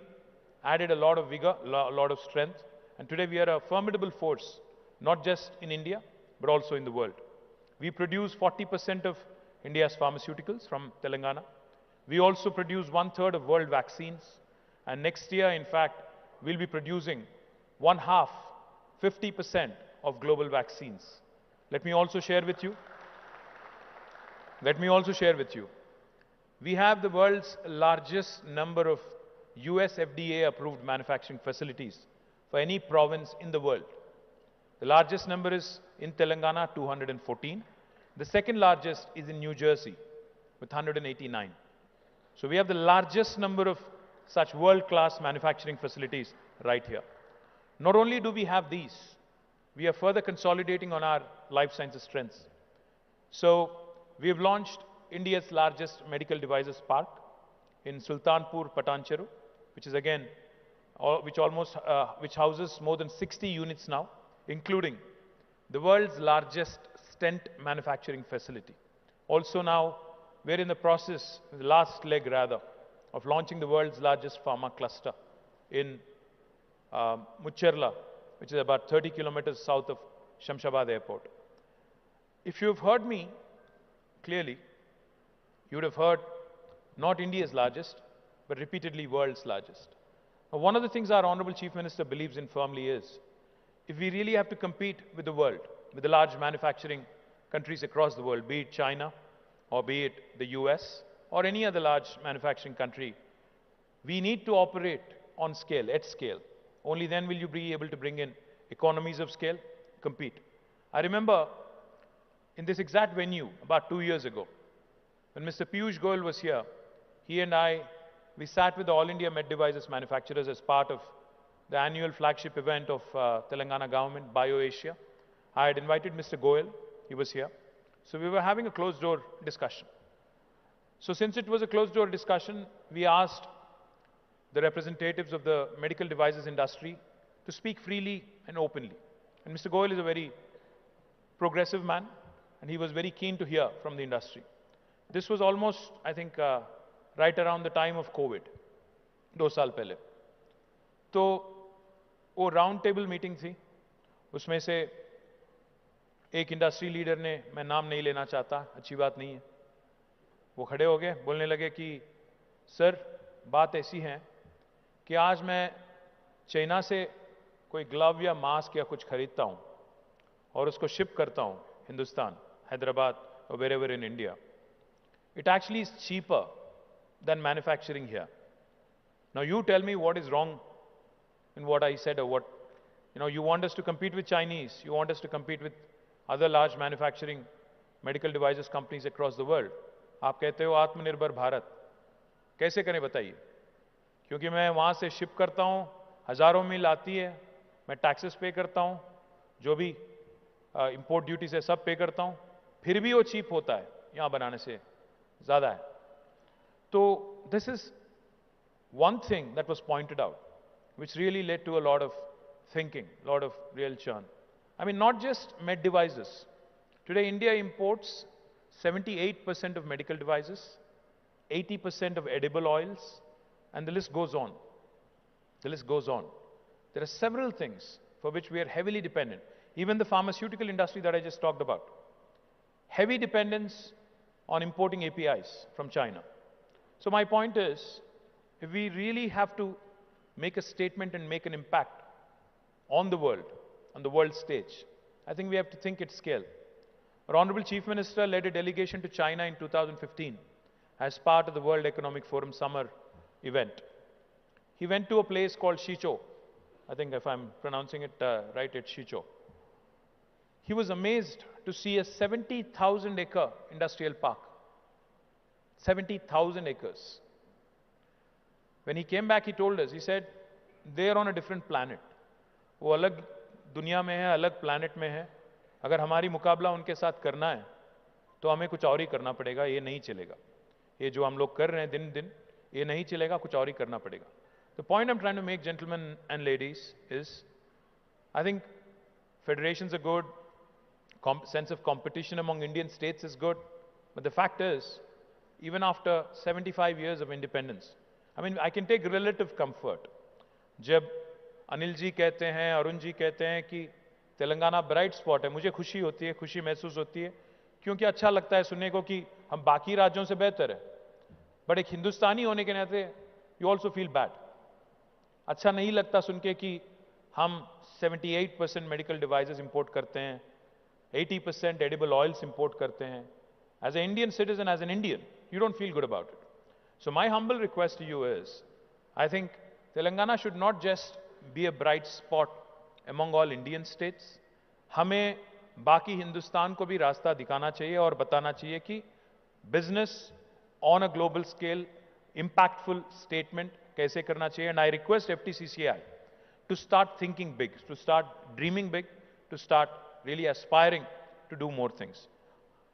[SPEAKER 3] added a lot of vigor, a lot of strength, and today we are a formidable force, not just in India, but also in the world. We produce 40% of India's pharmaceuticals from Telangana. We also produce 1/3 of world vaccines. And next year, in fact, we'll be producing 1/2, 50% of global vaccines. Let me also share with you let me also share with you. We have the world's largest number of US FDA approved manufacturing facilities for any province in the world. The largest number is in Telangana, 214. The second largest is in New Jersey with 189. So we have the largest number of such world-class manufacturing facilities right here. Not only do we have these, we are further consolidating on our life sciences strengths. So we have launched India's largest medical devices park in Sultanpur, Patancheru, which is again, which houses more than 60 units now, including the world's largest stent manufacturing facility. Also now, we're in the process, the last leg rather, of launching the world's largest pharma cluster in Mucherla, which is about 30 kilometers south of Shamshabad Airport. If you've heard me clearly, you would have heard not India's largest, but repeatedly world's largest. Now, one of the things our Honorable Chief Minister believes in firmly is, if we really have to compete with the world, with the large manufacturing countries across the world, be it China, or be it the US, or any other large manufacturing country, we need to operate on scale, at scale. Only then will you be able to bring in economies of scale, compete. I remember in this exact venue about 2 years ago, when Mr. Piyush Goyal was here, he and I, we sat with the All India Med Devices manufacturers as part of the annual flagship event of Telangana government, BioAsia. I had invited Mr. Goyal, he was here. So we were having a closed door discussion. So since it was a closed door discussion, we asked the representatives of the medical devices industry to speak freely and openly. And Mr. Goyal is a very progressive man, and he was very keen to hear from the industry. This was almost, I think, right around the time of COVID, 2 साल पहले. तो वो round table meeting थी, उसमें से एक industry leader ने, मैं नाम नहीं लेना चाहता, अच्छी बात नहीं है, वो खड़े हो गए, बोलने लगे कि सर बात ऐसी है कि आज मैं चाइना से कोई ग्लव या मास्क या कुछ खरीदता हूं और उसको शिप करता हूं हिंदुस्तान, हैदराबाद और wherever in India. It actually is cheaper than manufacturing here. Now you tell me what is wrong in what I said, or what, you want us to compete with Chinese, you want us to compete with other large manufacturing medical devices companies across the world. आप कहते हो आत्मनिर्भर भारत, कैसे करें बताइए? क्योंकि मैं वहां से शिप करता हूं, हजारों मील आती है, मैं टैक्सेस पे करता हूं, जो भी इंपोर्ट ड्यूटी से सब पे करता हूं, फिर भी वो चीप होता है यहां बनाने से ज्यादा है. तो this is one thing that was pointed out, which really led to a lot of thinking, a lot of real churn. I mean, not just med devices. Today, India imports 78% of medical devices, 80% of edible oils, and the list goes on. The list goes on. There are several things for which we are heavily dependent. Even the pharmaceutical industry that I just talked about. Heavy dependence on importing APIs from China. So my point is, if we really have to make a statement and make an impact on the world stage, I think we have to think at scale. Our Honorable Chief Minister led a delegation to China in 2015 as part of the World Economic Forum summer event. He went to a place called Shichou. I think if I'm pronouncing it right, it's Shichou. He was amazed to see a 70,000 acre industrial park. 70,000 acres. When he came back, he told us, he said, they're on a different planet. वो अलग दुनिया में है, अलग planet में है. अगर हमारी मुकाबला उनके साथ करना है, तो हमें कुछ और ही करना पड़ेगा, ये नहीं चलेगा. ये जो हम लोग कर रहे हैं दिन दिन, ये नहीं चलेगा, कुछ और ही करना पड़ेगा. The point I'm trying to make, gentlemen and ladies, is I think federations are good, sense of competition among Indian states is good, but the fact is, even after 75 years of independence, I mean, I can take relative comfort. जब अनिल जी कहते हैं, अरुण जी कहते हैं कि Telangana bright spot है, मुझे खुशी होती है, खुशी महसूस होती है, क्योंकि अच्छा लगता है सुनने को कि हम बाकी राज्यों से बेहतर है. बट एक हिंदुस्तानी होने के नाते यू ऑल्सो फील बैड. अच्छा नहीं लगता सुन के कि हम 78% मेडिकल डिवाइसेस इंपोर्ट करते हैं, 80% एडिबल ऑयल्स इंपोर्ट करते हैं, as an Indian citizen, as an Indian, you don't feel good about it. So my humble request to you is, I think Telangana should not just be a bright spot among all Indian states. हमें बाकी हिंदुस्तान को भी रास्ता दिखाना चाहिए और बताना चाहिए कि business on a global scale, impactful statement कैसे करना चाहिए. And I request FTCCI to start thinking big, to start dreaming big, to start really aspiring to do more things.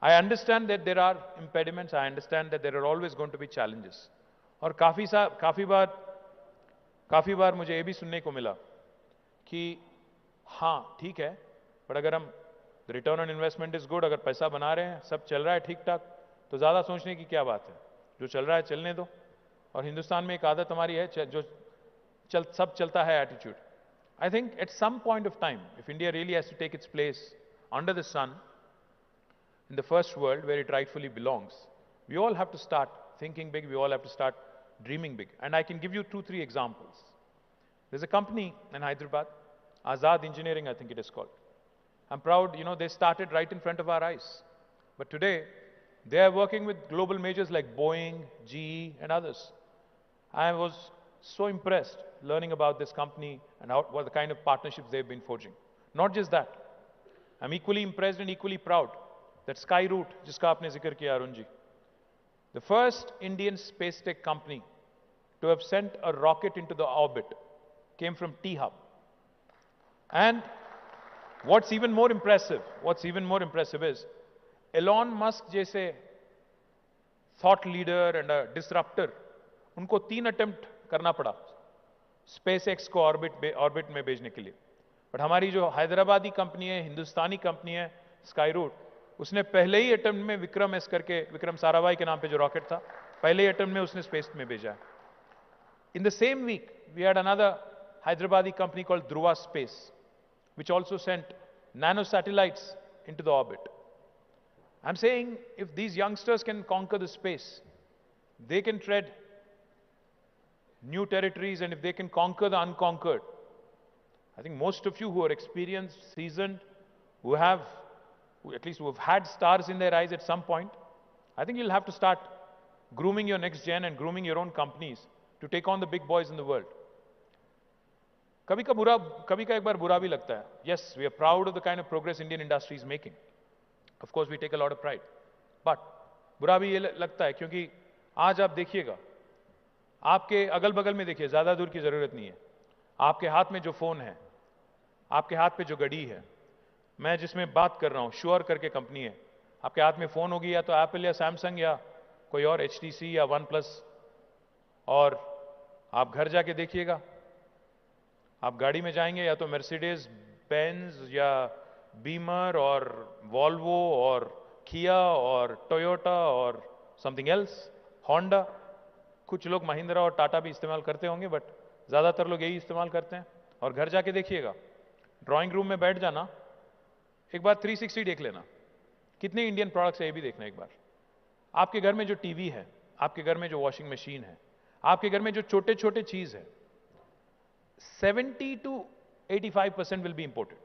[SPEAKER 3] I understand that there are impediments. I understand that there are always going to be challenges. और काफी बार मुझे ये भी सुनने को मिला कि हाँ ठीक है, बट अगर हम return on investment is good, अगर पैसा बना रहे हैं, सब चल रहा है ठीक ठाक, तो ज्यादा सोचने की क्या बात है, जो चल रहा है चलने दो. और हिंदुस्तान में एक आदत हमारी है जो सब चलता है attitude. I think at some point of time, if India really has to take its place under the sun in the first world where it rightfully belongs, we all have to start thinking big, we all have to start dreaming big. And I can give you 2-3 examples. There's a company in Hyderabad, Azad Engineering, I think it is called. I'm proud, they started right in front of our eyes. But today, they are working with global majors like Boeing, GE, and others. I was so impressed learning about this company and what the kind of partnerships they've been forging. Not just that, I'm equally impressed and equally proud that Sky Route, जिसका आपने जिक्र किया Arun ji, the first Indian space tech company to have sent a rocket into the orbit came from T-Hub. And what's even more impressive is Elon Musk जैसे thought leader and a disruptor, उनको 3 attempt करना पड़ा SpaceX को orbit में भेजने के लिए. But हमारी जो हैदराबादी कंपनी है, हिंदुस्तानी कंपनी है स्काई रूट, उसने पहले ही अटेम्प्ट में विक्रम-एस करके, विक्रम साराभाई के नाम पे जो रॉकेट था, पहले ही अटेम्प्ट में उसने स्पेस में भेजा है. In the same week we had another Hyderabadi company called Dhruva space, which also sent nano satellites into the orbit. I'm saying if these youngsters can conquer the space, they can tread new territories, and if they can conquer the unconquered, I think most of you who are experienced, seasoned, who have had stars in their eyes at some point, I think you'll have to start grooming your next gen and grooming your own companies to take on the big boys in the world. कभी का एक बार बुरा भी लगता है. Yes, we are proud of the kind of progress Indian industry is making. Of course, we take a lot of pride. But बुरा भी ये लगता है क्योंकि आज आप देखिएगा, आपके अगल बगल में देखिए, ज्यादा दूर की जरूरत नहीं है, आपके हाथ में जो फोन है, आपके हाथ पे जो घड़ी है, मैं जिसमें बात कर रहा हूं, श्योर करके कंपनी है, आपके हाथ में फोन होगी या तो एप्पल या सैमसंग या कोई और HTC या OnePlus, और आप घर जाके देखिएगा, आप गाड़ी में जाएंगे या तो मर्सिडीज बेंज या बीमर और वॉल्वो और किया और टोयोटा और समथिंग एल्स, होंडा, कुछ लोग महिंद्रा और टाटा भी इस्तेमाल करते होंगे, बट ज्यादातर लोग यही इस्तेमाल करते हैं. और घर जाके देखिएगा, ड्राइंग रूम में बैठ जाना, एक बार 360 देख लेना, कितने इंडियन प्रोडक्ट्स है ये भी देखना एक बार. आपके घर में जो टीवी है, आपके घर में जो वॉशिंग मशीन है, आपके घर में जो छोटे छोटे चीज है, 70 to 85% will be imported.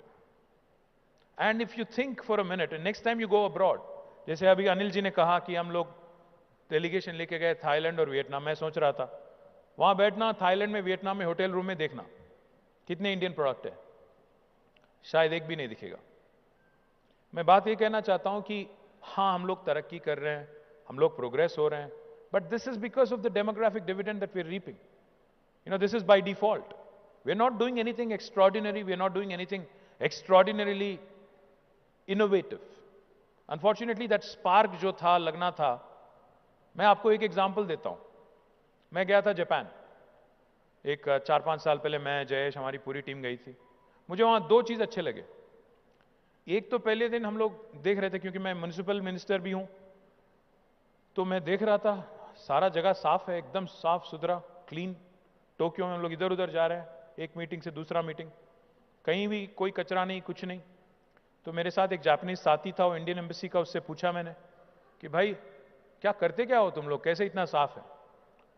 [SPEAKER 3] And if you think for a minute, and next time you go abroad, जैसे अभी अनिल जी ने कहा कि हम लोग डेलीगेशन लेके गए थाईलैंड और वियतनाम, मैं सोच रहा था वहां बैठना, थाईलैंड में, वियतनाम में होटल रूम में देखना कितने इंडियन प्रोडक्ट है, शायद एक भी नहीं दिखेगा. मैं बात ये कहना चाहता हूं कि हाँ, हम लोग तरक्की कर रहे हैं, हम लोग प्रोग्रेस हो रहे हैं, but this is because of the demographic dividend that we are reaping. This is by default. We're not doing anything extraordinary. We're not doing anything extraordinarily innovative. Unfortunately, that spark जो था, लगना था. मैं आपको एक एग्जांपल देता हूं. मैं गया था जापान, एक 4-5 साल पहले, मैं, जयेश, हमारी पूरी टीम गई थी. मुझे वहां 2 चीज अच्छे लगे. एक तो पहले दिन हम लोग देख रहे थे, क्योंकि मैं म्युनिसिपल मिनिस्टर भी हूं, तो मैं देख रहा था सारा जगह साफ है, एकदम साफ सुथरा, क्लीन. टोक्यो में हम लोग इधर उधर जा रहे हैं, एक मीटिंग से दूसरा मीटिंग, कहीं भी कोई कचरा नहीं, कुछ नहीं. तो मेरे साथ एक जापानीज साथी था, वो इंडियन एम्बेसी का, उससे पूछा मैंने कि भाई क्या करते क्या हो तुम लोग, कैसे इतना साफ है.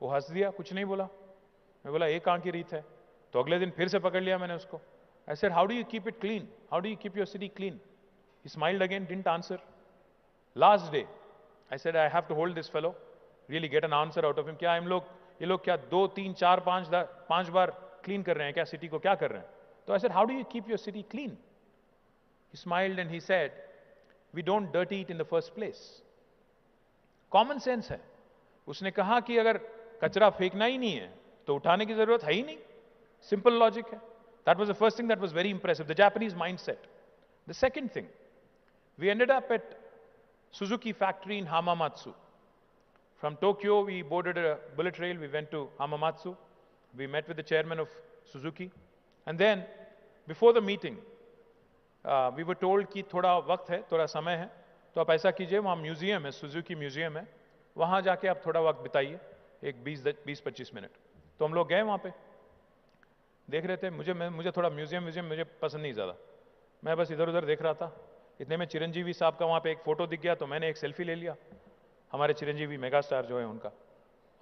[SPEAKER 3] वो हंस दिया, कुछ नहीं बोला. मैं बोला एक आंख की रीत है. तो अगले दिन फिर से पकड़ लिया मैंने उसको. I said, how do you keep it clean? How do you keep your city clean? He smiled again, didn't answer. Last day, I said, I have to hold this fellow, really get an answer out of him. क्या ये लोग क्या 2, 3, 4, 5 बार clean कर रहे हैं क्या city को क्या कर रहे हैं? तो I said, how do you keep your city clean? He smiled and he said, we don't dirty it in the first place. Common sense है. उसने कहा कि अगर कचरा फेंकना ही नहीं है तो उठाने की जरूरत है ही नहीं. Simple logic है. That was the first thing that was very impressive, the Japanese mindset. The second thing, we ended up at Suzuki factory in Hamamatsu. From Tokyo, we boarded a bullet train, we went to Hamamatsu. We met with the chairman of Suzuki. And then, before the meeting, we were told कि थोड़ा वक्त है, थोड़ा समय है, तो आप ऐसा कीजिए, वहाँ म्यूजियम है, सुजुकी म्यूजियम है, वहाँ जाके आप थोड़ा वक्त बिताइए, एक 20-25 मिनट. तो हम लोग गए वहाँ पे, देख रहे थे. मुझे थोड़ा म्यूजियम मुझे पसंद नहीं ज़्यादा. मैं बस इधर उधर देख रहा था. इतने में चिरंजीवी साहब का वहाँ पे एक फोटो दिख गया, तो मैंने एक सेल्फी ले लिया, हमारे चिरंजीवी मेगा स्टार जो है उनका.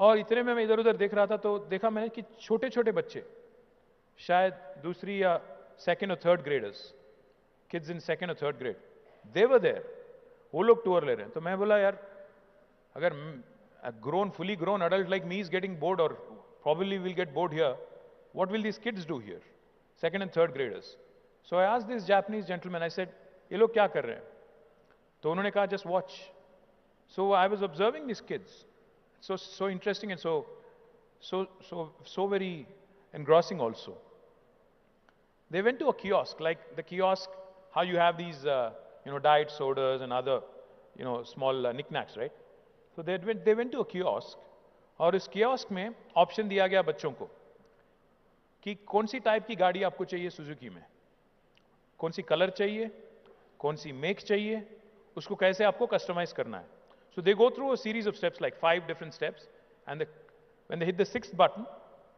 [SPEAKER 3] और इतने में मैं इधर उधर देख रहा था तो देखा मैंने कि छोटे छोटे बच्चे, शायद दूसरी या सेकेंड और third graders, kids in second और third grade, they were there. वो लोग टूर ले रहे हैं. तो मैं बोला यार, अगर fully grown adult like me is getting bored or probably will get bored here, what will these kids do here? Second and third graders. So I asked this Japanese gentleman, I said, ये लोग क्या कर रहे हैं? तो उन्होंने कहा, just watch. So I was observing these kids. So interesting and so very engrossing also. They went to a kiosk, like the kiosk, how you have these, diet sodas and other, small knickknacks, right? So they went to a kiosk, और इस kiosk में option दिया गया बच्चों को कि कौन सी type की गाड़ी आपको चाहिए सुजुकी में, कौन सी कलर चाहिए, कौन सी मेक चाहिए, उसको कैसे आपको कस्टमाइज करना है. So they go through a series of steps, like 5 different steps, and when they hit the 6th button,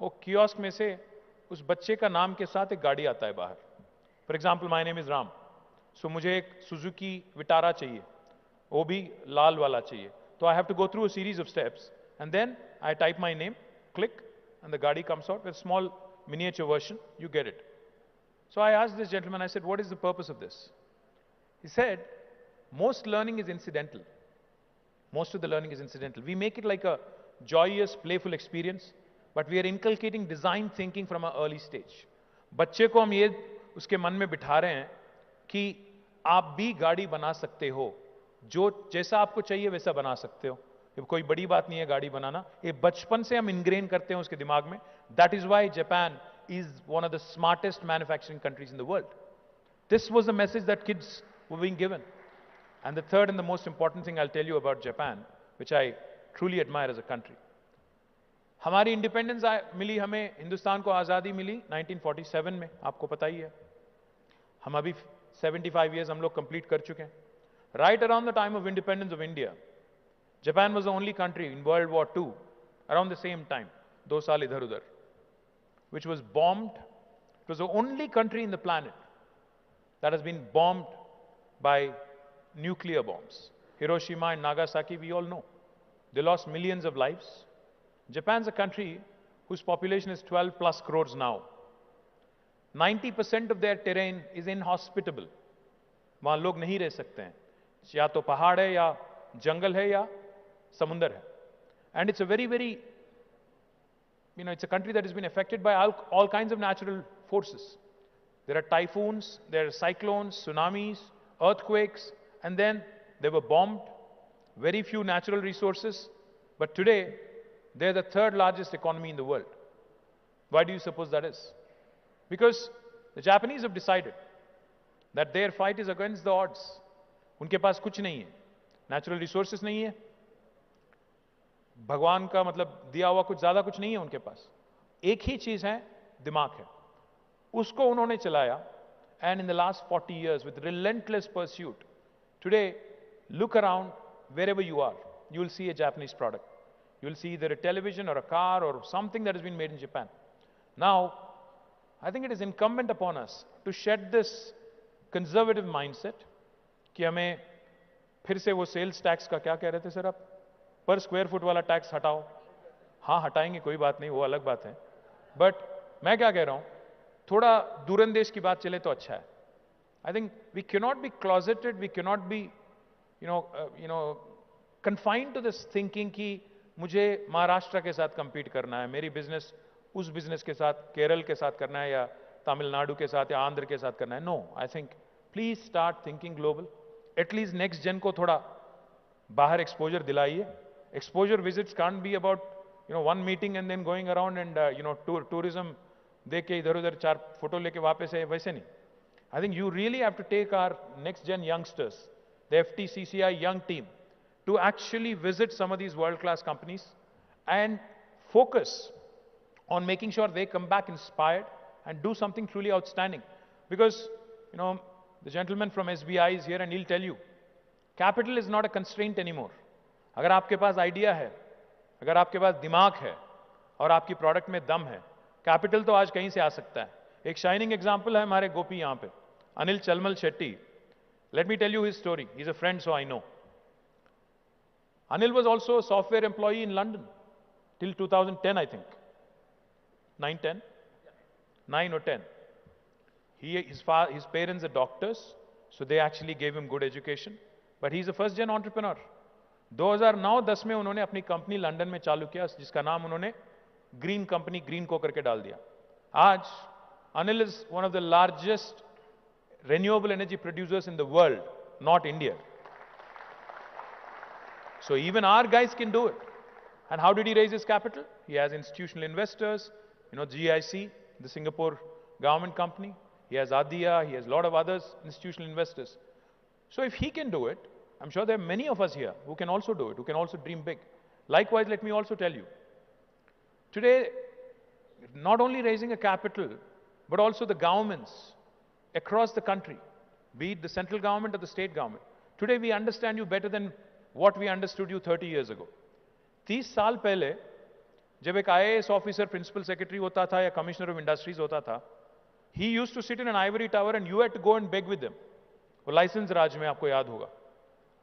[SPEAKER 3] वो kiosk में से उस बच्चे का नाम के साथ एक गाड़ी आता है बाहर. For example, my name is Ram. So मुझे एक Suzuki Vitara चाहिए, वो भी लाल वाला चाहिए. So I have to go through a series of steps, and then I type my name, click, and the गाड़ी comes out with a small miniature version. You get it. So I asked this gentleman, I said, what is the purpose of this? He said, most learning is incidental. Most of the learning is incidental. We make it like a joyous, playful experience, but we are inculcating design thinking from an early stage. बच्चे को हम ये उसके मन में बिठा रहे हैं कि आप भी गाड़ी बना सकते हो, जो जैसा आपको चाहिए वैसा बना सकते हो. ये कोई बड़ी बात नहीं है गाड़ी बनाना, ये बचपन से हम इंग्रेन करते हैं उसके दिमाग में. That is why Japan is one of the smartest manufacturing countries in the world. This was the message that kids were being given. And the third and the most important thing I'll tell you about Japan, which I truly admire as a country. हमारी independence मिली, हमें हिंदुस्तान को आज़ादी मिली 1947 में, आपको पता ही है. हम अभी 75 years हम लोग कंप्लीट कर चुके हैं. Right around the time of independence of India, Japan was the only country in World War II, around the same time, 2 साल इधर उधर, which was bombed. It was the only country in the planet that has been bombed by nuclear bombs. Hiroshima and Nagasaki, we all know. They lost millions of lives. Japan's a country whose population is 12 plus crores now. 90% of their terrain is inhospitable. वहाँ लोग नहीं रह सकते हैं. या तो पहाड़ है, या जंगल है, या समुंदर है. And it's a very, it's a country that has been affected by all kinds of natural forces. There are typhoons, there are cyclones, tsunamis, earthquakes, and then they were bombed. Very few natural resources. But today, they're the 3rd largest economy in the world. Why do you suppose that is? Because the Japanese have decided that their fight is against the odds. उनके पास कुछ नहीं है, natural resources नहीं है, भगवान का मतलब दिया हुआ कुछ ज्यादा कुछ नहीं है उनके पास. एक ही चीज है, दिमाग है. उसको उन्होंने चलाया. And in the last 40 years, with relentless pursuit, today, look around wherever you are, you will see a Japanese product. You will see either a television or a car or something that has been made in Japan. Now, I think it is incumbent upon us to shed this conservative mindset कि हमें फिर से वो sales tax का क्या कह रहे थे सर आप, पर स्क्वायर फुट वाला टैक्स हटाओ. हाँ हटाएंगे, कोई बात नहीं, वो अलग बात है. बट मैं क्या कह रहा हूं, थोड़ा दूरंदेश की बात चले तो अच्छा है. I think we cannot be closeted, we cannot be, confined to this thinking कि मुझे महाराष्ट्र के साथ compete करना है, मेरी business उस business के साथ केरल के साथ करना है या तमिलनाडु के साथ या आंध्र के साथ करना है. No, I think please start thinking global. At least next gen को थोड़ा बाहर exposure दिलाइए. Exposure visits can't be about one meeting and then going around and tourism देख के इधर-उधर 4 फोटो लेके वापस आए, वैसे नहीं. I think you really have to take our next gen youngsters, the FTCCI young team, to actually visit some of these world-class companies and focus on making sure they come back inspired and do something truly outstanding. Because, the gentleman from SBI is here and he'll tell you, capital is not a constraint anymore. अगर आपके पास idea है, अगर आपके पास दिमाग है और आपकी product में दम है, कैपिटल तो आज कहीं से आ सकता है. एक शाइनिंग एग्जांपल है हमारे गोपी यहां पे, Anil Chalmal Shetty. Let me tell you his story. He is a friend, so I know. Anil was also a software employee in London till 2010, I think. 9, 10? 9 or 10. His parents are doctors, so they actually gave him good education. But he's a first-gen entrepreneur. 2009-10 में उन्होंने अपनी company London में चालू किया, जिसका नाम उन्होंने green company green को करके डाल दिया. आज Anil is one of the largest renewable energy producers in the world, not India. So even our guys can do it. And how did he raise his capital? He has institutional investors, GIC, the Singapore government company. He has Adia, he has a lot of others, institutional investors. So if he can do it, I'm sure there are many of us here who can also do it, who can also dream big. Likewise, let me also tell you, today, not only raising a capital, but also the governments across the country, be it the central government or the state government. Today we understand you better than what we understood you 30 years ago. 30 साल पहले जब एक IAS officer principal secretary होता था या commissioner of industries होता था, he used to sit in an ivory tower and you had to go and beg with them. वो license राज में आपको याद होगा,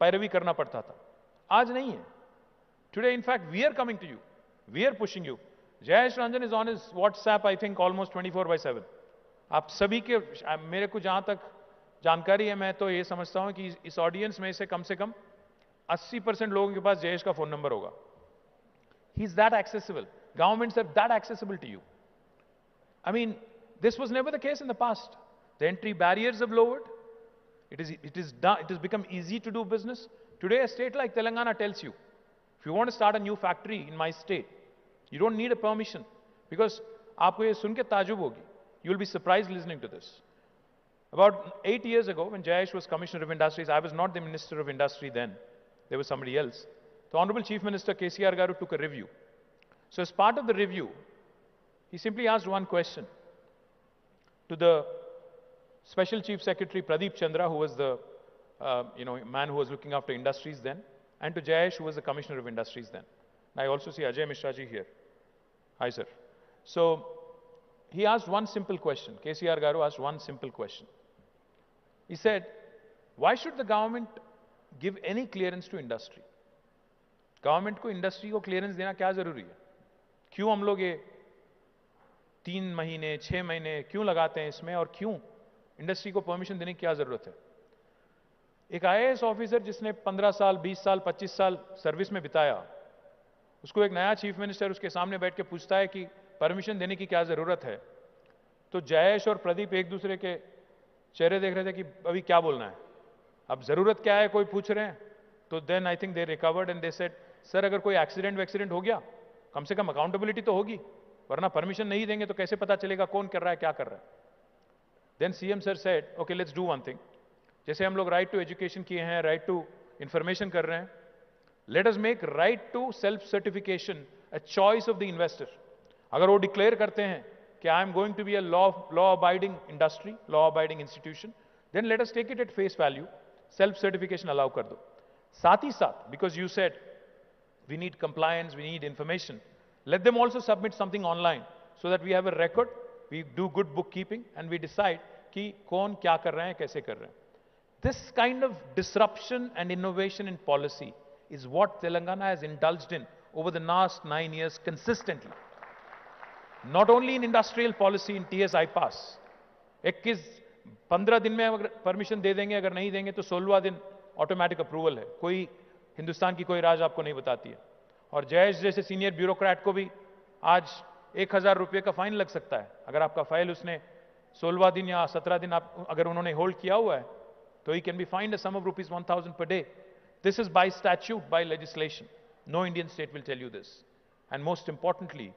[SPEAKER 3] पैरवी करना पड़ता था. आज नहीं है. Today, in fact, we are coming to you. We are pushing you. Jayesh Ranjan is on his WhatsApp, I think, almost 24/7. आप सभी के, मेरे को जहां तक जानकारी है, मैं तो ये समझता हूं कि इस ऑडियंस में से कम 80% लोगों के पास जयेश का फोन नंबर होगा. He is that accessible. Governments are that accessible to you. I mean, this was never the case in the past. The entry barriers have lowered. It has become easy to do business. Today, a state like Telangana tells you, if you want to start a new factory in my state, you don't need a permission, because आपको ये सुन के ताजुब होगी. You will be surprised listening to this. About 8 years ago, when Jayesh was Commissioner of Industries, I was not the Minister of Industry then. There was somebody else. The Honorable Chief Minister KTR Garu took a review. So as part of the review, he simply asked one question to the Special Chief Secretary Pradeep Chandra, who was the man who was looking after industries then, and to Jayesh, who was the Commissioner of Industries then. I also see Ajay Mishra ji here. Hi, sir. So he asked one simple question. KCR Garu asked one simple question. He said, why should the government give any clearance to industry? Government को industry को clearance देना क्या जरूरी है? क्यों हम लोग ये 3 महीने, 6 महीने क्यों लगाते हैं इसमें, और क्यों इंडस्ट्री को परमिशन देने की क्या जरूरत है? एक IAS ऑफिसर जिसने 15 साल, 20 साल, 25 साल सर्विस में बिताया, उसको एक नया चीफ मिनिस्टर उसके सामने बैठ के पूछता है कि परमिशन देने की क्या जरूरत है, तो जयेश और प्रदीप एक दूसरे के चेहरे देख रहे थे कि अभी क्या बोलना है, अब जरूरत क्या है कोई पूछ रहे हैं. तो then I think they recovered and they said, sir अगर कोई एक्सीडेंट हो गया, कम से कम अकाउंटेबिलिटी तो होगी, वरना परमिशन नहीं देंगे तो कैसे पता चलेगा कौन कर रहा है, क्या कर रहा है. Then CM sir said, okay let's do one thing. जैसे हम लोग राइट टू एजुकेशन किए हैं, राइट टू इंफॉर्मेशन कर रहे हैं, let us make right to self certification a choice of the investor. अगर वो डिक्लेयर करते हैं कि I am going to be a law abiding industry, law abiding institution, then let us take it at face value, self certification allow कर दो. साथ ही साथ, because you said we need compliance, we need information, let them also submit something online so that we have a record, we do good bookkeeping and we decide कि कौन क्या कर रहे हैं, कैसे कर रहे हैं. This kind of disruption and innovation in policy is what Telangana has indulged in over the last 9 years consistently. Not only in industrial policy, in TSI pass. 15 दिन में अगर परमिशन दे देंगे, अगर नहीं देंगे तो 16वां दिन ऑटोमेटिक अप्रूवल है. कोई हिंदुस्तान की कोई राज आपको नहीं बताती है। और जयेश जैसे सीनियर ब्यूरोक्रेट को भी आज 1,000 रुपये का फाइन लग सकता है अगर आपका फाइल उसने 16वां दिन या 17 दिन अगर उन्होंने होल्ड किया हुआ है, तो he can be find a sum of rupees 1,000 per day. This is by statute, by legislation. No Indian state will tell you this. And most importantly,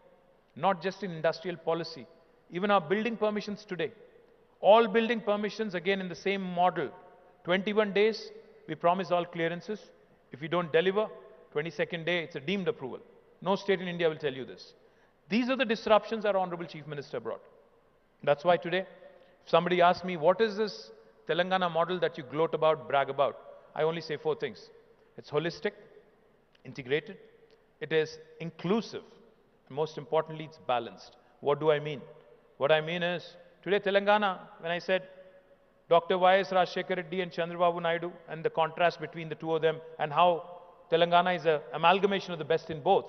[SPEAKER 3] not just in industrial policy, even our building permissions today. All building permissions, again in the same model. 21 days, we promise all clearances. If we don't deliver, 22nd day, it's a deemed approval. No state in India will tell you this. These are the disruptions our Honorable Chief Minister brought. That's why today, if somebody asks me, what is this Telangana model that you gloat about, brag about? I only say 4 things. It's holistic, integrated, it is inclusive, and most importantly, it's balanced. What do I mean? What I mean is, today Telangana, when I said Dr. Y.S. Rajshekar Reddy and Chandrababu Naidu, and the contrast between the two of them, and how Telangana is an amalgamation of the best in both.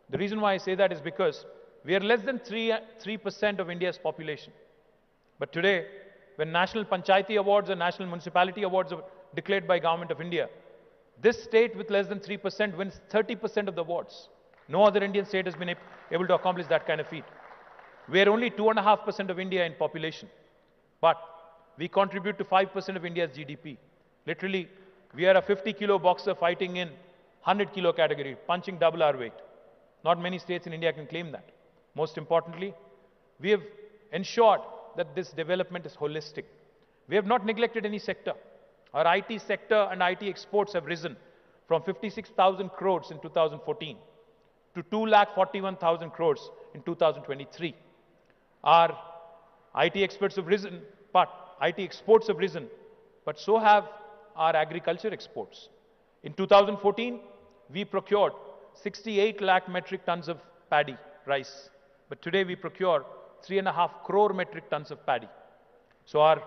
[SPEAKER 3] The reason why I say that is because we are less than 3% of India's population. But today, when National Panchayati Awards and National Municipality Awards are declared by Government of India, this state with less than 3% wins 30% of the awards. No other Indian state has been able to accomplish that kind of feat. We are only 2.5% of India in population, but we contribute to 5% of India's GDP. Literally, we are a 50-kilo boxer fighting in 100-kilo category, punching double our weight. Not many states in India can claim that. Most importantly, we have ensured that this development is holistic. We have not neglected any sector. Our IT sector and IT exports have risen from 56,000 crores in 2014 to 2,41,000 crores in 2023. Our IT experts have risen, IT exports have risen, but so have our agriculture exports. In 2014, we procured 68 lakh metric tons of paddy, rice. But today we procure 3.5 crore metric tons of paddy. So our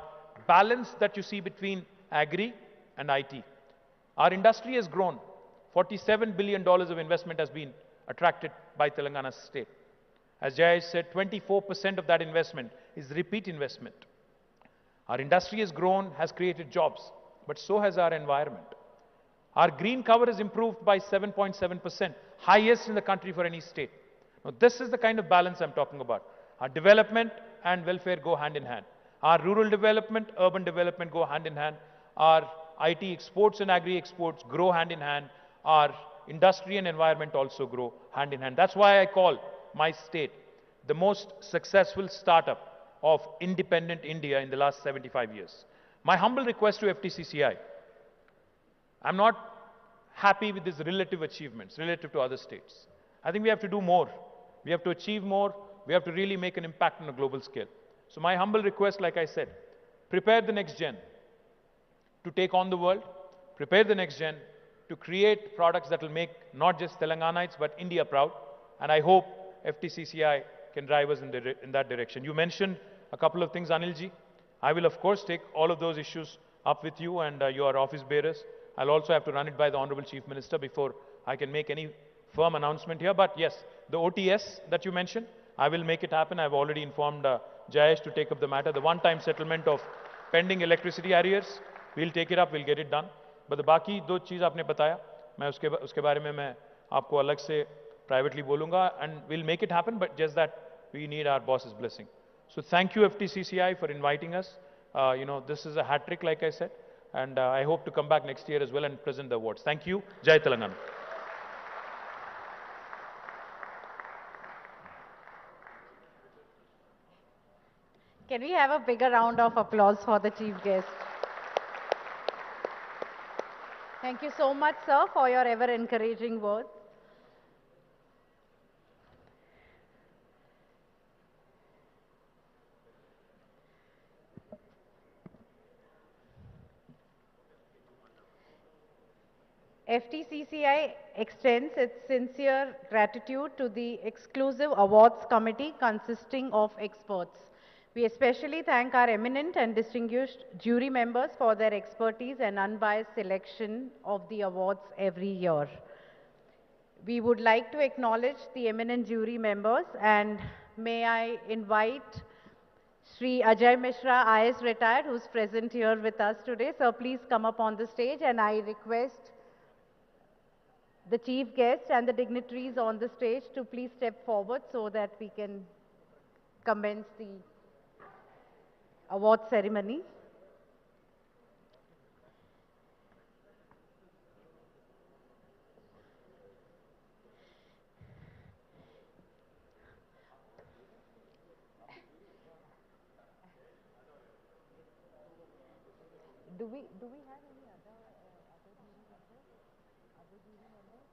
[SPEAKER 3] balance that you see between agri and IT. Our industry has grown. $47 billion of investment has been attracted by Telangana state. As Jay said, 24% of that investment is repeat investment. Our industry has grown, has created jobs, but so has our environment. Our green cover has improved by 7.7%, highest in the country for any state. Now, this is the kind of balance I'm talking about. Our development and welfare go hand in hand. Our rural development, urban development go hand in hand. Our IT exports and agri exports grow hand in hand. Our industry and environment also grow hand in hand. That's why I call my state the most successful startup of independent India in the last 75 years. My humble request to FTCCI, I'm not happy with these relative achievements relative to other states. I think we have to do more. We have to achieve more. We have to really make an impact on a global scale. So my humble request, like I said, prepare the next gen to take on the world. Prepare the next gen to create products that will make not just Telanganites, but India proud. And I hope FTCCI can drive us in that direction. You mentioned a couple of things, Anilji. I will, of course, take all of those issues up with you and your office bearers. I'll also have to run it by the Honorable Chief Minister before I can make any firm announcement here. But yes, the OTS that you mentioned, I will make it happen. I've already informed Jayesh to take up the matter. The one-time settlement of pending electricity arrears, we'll take it up, we'll get it done. But the बाकी दो चीज़ आपने बताया, मैं उसके बारे में मैं आपको अलग से privately बोलूँगा, and we'll make it happen, but just that we need our boss's blessing. So thank you FTCCI for inviting us. This is a hat trick, like I said, and I hope to come back next year as well and present the awards. Thank you. Jai Telangana.
[SPEAKER 1] Can we have a bigger round of applause for the chief guest? Thank you so much, sir, for your ever encouraging words. FTCCI extends its sincere gratitude to the exclusive awards committee consisting of experts. We especially thank our eminent and distinguished jury members for their expertise and unbiased selection of the awards every year. We would like to acknowledge the eminent jury members, and may I invite Shri Ajay Mishra, IS retired, who's present here with us today. Sir, please come up on the stage, and I request the chief guest and the dignitaries on the stage to please step forward so that we can commence the award ceremony. Do we have any other jury members? Other jury members?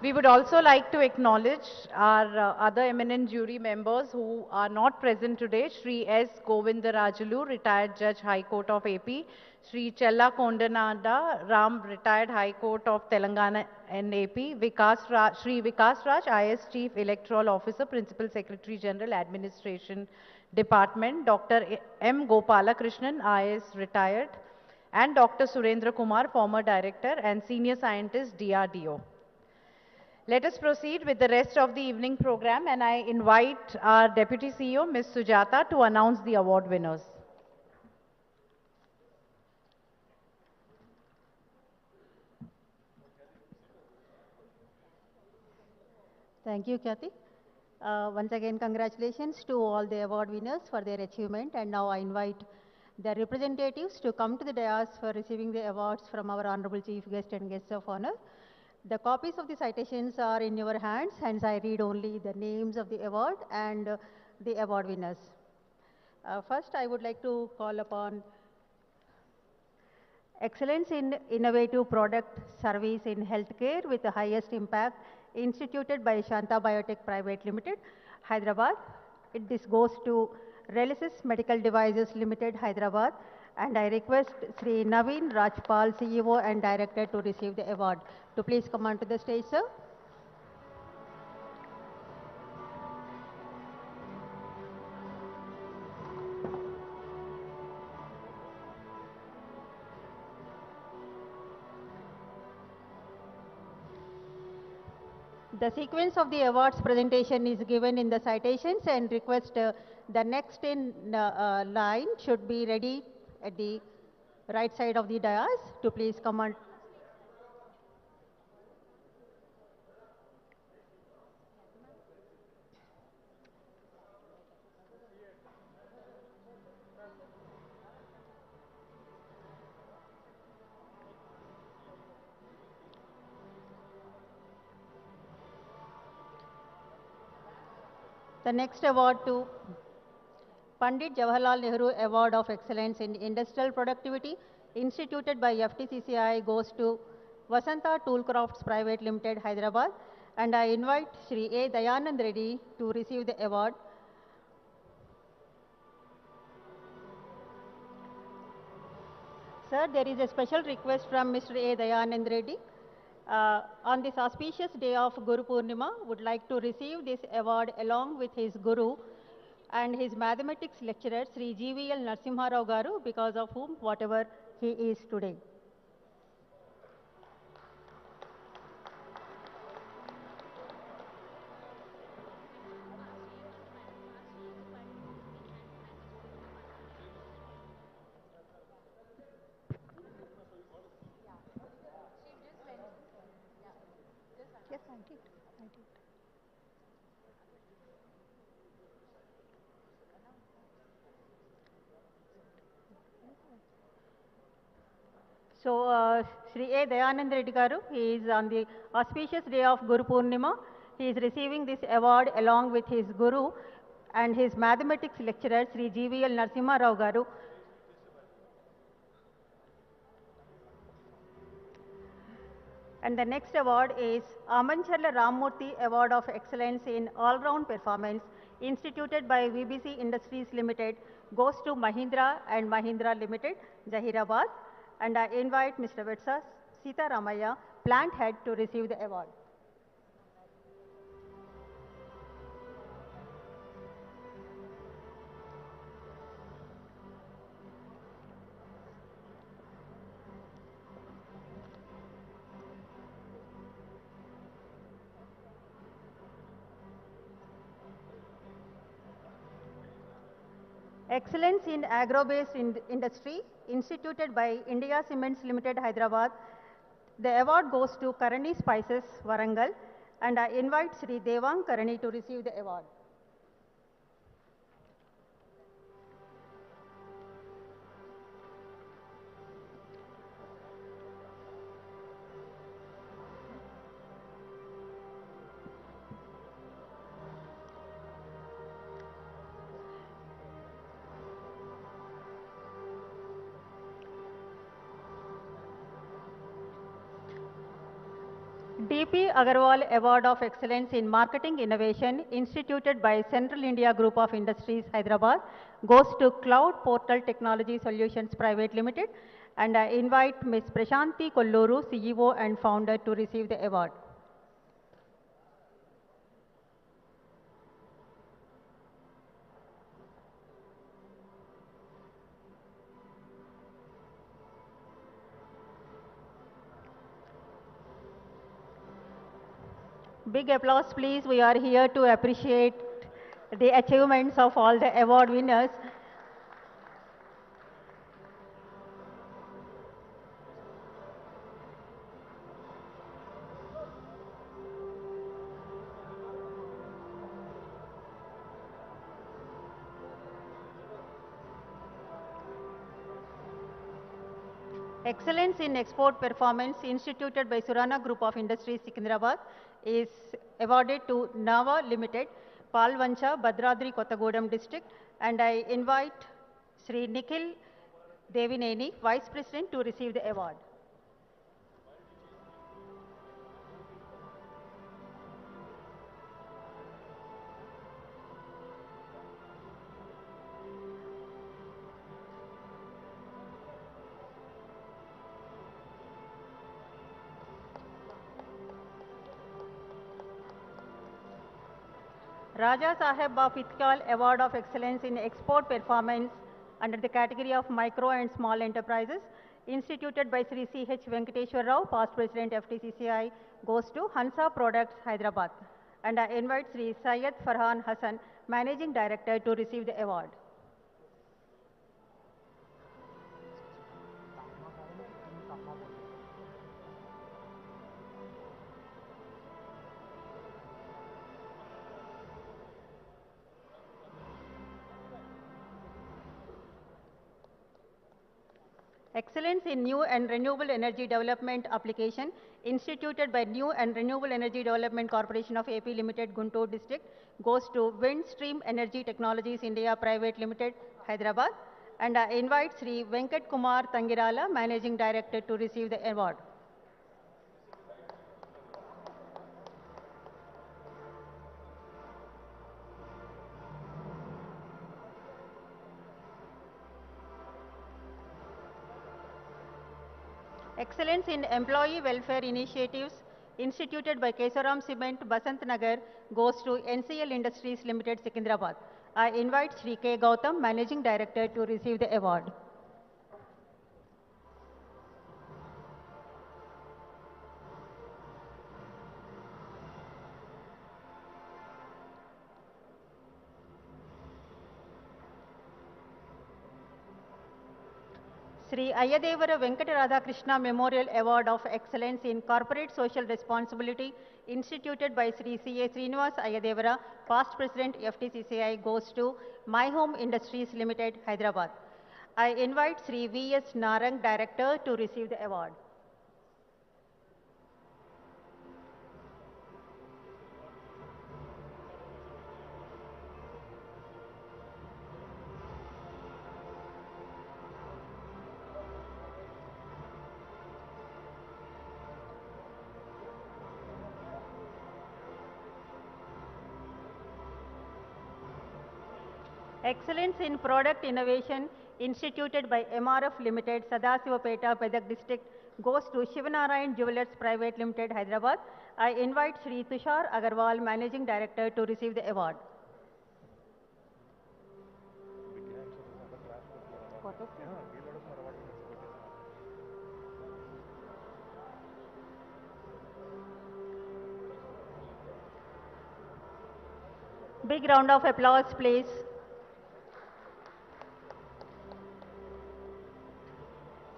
[SPEAKER 1] We would also like to acknowledge our other eminent jury members who are not present today. Shri S. Govindarajulu, retired Judge High Court of AP. Shri Chella Kondanada Ram, retired High Court of Telangana and AP. Shri Vikas Raj, IS Chief Electoral Officer, Principal Secretary General, Administration Department. Dr. M. Gopalakrishnan, IS retired. And Dr. Surendra Kumar, former Director and Senior Scientist, DRDO. Let us proceed with the rest of the evening program, and I invite our Deputy CEO, Ms. Sujata, to announce the award winners.
[SPEAKER 9] Thank you, Kathy. Once again, congratulations to all the award winners for their achievement. And now I invite the representatives to come to the dais for receiving the awards from our Honorable Chief Guest and Guests of Honor. The copies of the citations are in your hands, hence I read only the names of the award and the award winners. First, I would like to call upon Excellence in Innovative Product Service in Healthcare with the Highest Impact, instituted by Shanta Biotech Private Limited, Hyderabad. This goes to Relicis Medical Devices Limited, Hyderabad. And I request Sri Naveen Rajpal, CEO and Director, to receive the award. To please come on to the stage, sir. The sequence of the awards presentation is given in the citations, and request the next in line should be ready at the right side of the dais to please come on. The next award to Pandit Jawaharlal Nehru Award of Excellence in Industrial Productivity, instituted by FTCCI, goes to Vasanta Toolcrafts Private Limited, Hyderabad. And I invite Shri A. Dayanand Reddy to receive the award. Sir, there is a special request from Mr. A. Dayanand Reddy. On this auspicious day of Guru Purnima, would like to receive this award along with his Guru and his mathematics lecturer, Sri GVL Narasimha Rao Garu, because of whom whatever he is today. Yes, I did. So, Sri A. Dayanand Reddy Garu, he is on the auspicious day of Guru Purnima. He is receiving this award along with his Guru and his mathematics lecturer, Sri GVL Narasimha Rao Garu. And the next award is Amancharla Rammurthy Award of Excellence in All-Round Performance, instituted by VBC Industries Limited, goes to Mahindra and Mahindra Limited, Zahirabad. And I invite Mr. Vetsa Sita Ramaya, plant head, to receive the award. Excellence in Agro-Based Industry, instituted by India Cements Limited, Hyderabad. The award goes to Karani Spices, Warangal, and I invite Sri Devang Karani to receive the award. DP Agarwal Award of Excellence in Marketing Innovation, instituted by Central India Group of Industries, Hyderabad, goes to Cloud Portal Technology Solutions Private Limited, and I invite Ms. Prashanti Kolluru, CEO and founder, to receive the award. Big applause, please. We are here to appreciate the achievements of all the award winners. Excellence in Export Performance, instituted by Surana Group of Industries, Secunderabad, is awarded to Nava Limited, Palvancha, Bhadradri, Kottagudem District, and I invite Sri Nikhil Devineni, Vice President, to receive the award. Raja Saheb of Itkal Award of Excellence in Export Performance under the category of Micro and Small Enterprises, instituted by Sri C.H. Venkateshwar Rao, past President FTCCI, goes to Hansa Products, Hyderabad. And I invite Sri Syed Farhan Hassan, Managing Director, to receive the award. Excellence in New and Renewable Energy Development Application, instituted by New and Renewable Energy Development Corporation of AP Limited, Guntur District, goes to Windstream Energy Technologies India Private Limited, Hyderabad. And I invite Sri Venkat Kumar Tangirala, Managing Director, to receive the award. Excellence in Employee Welfare Initiatives, instituted by Kesaram Cement, Basant Nagar, goes to NCL Industries Limited, Secunderabad. I invite Sri K. Gautam, Managing Director, to receive the award. Sri Ayadevara Venkata Radhakrishna Memorial Award of Excellence in Corporate Social Responsibility, instituted by Sri C.A. Srinivas Ayadevara, past President FTCCI, goes to My Home Industries Limited, Hyderabad. I invite Sri V.S. Narang, Director, to receive the award. Excellence in Product Innovation, instituted by MRF Limited, Sadasivapeta, Medak District, goes to Shivanarayan Jewelers Private Limited, Hyderabad. I invite Sri Tushar Agarwal, Managing Director, to receive the award. Big round of applause, please.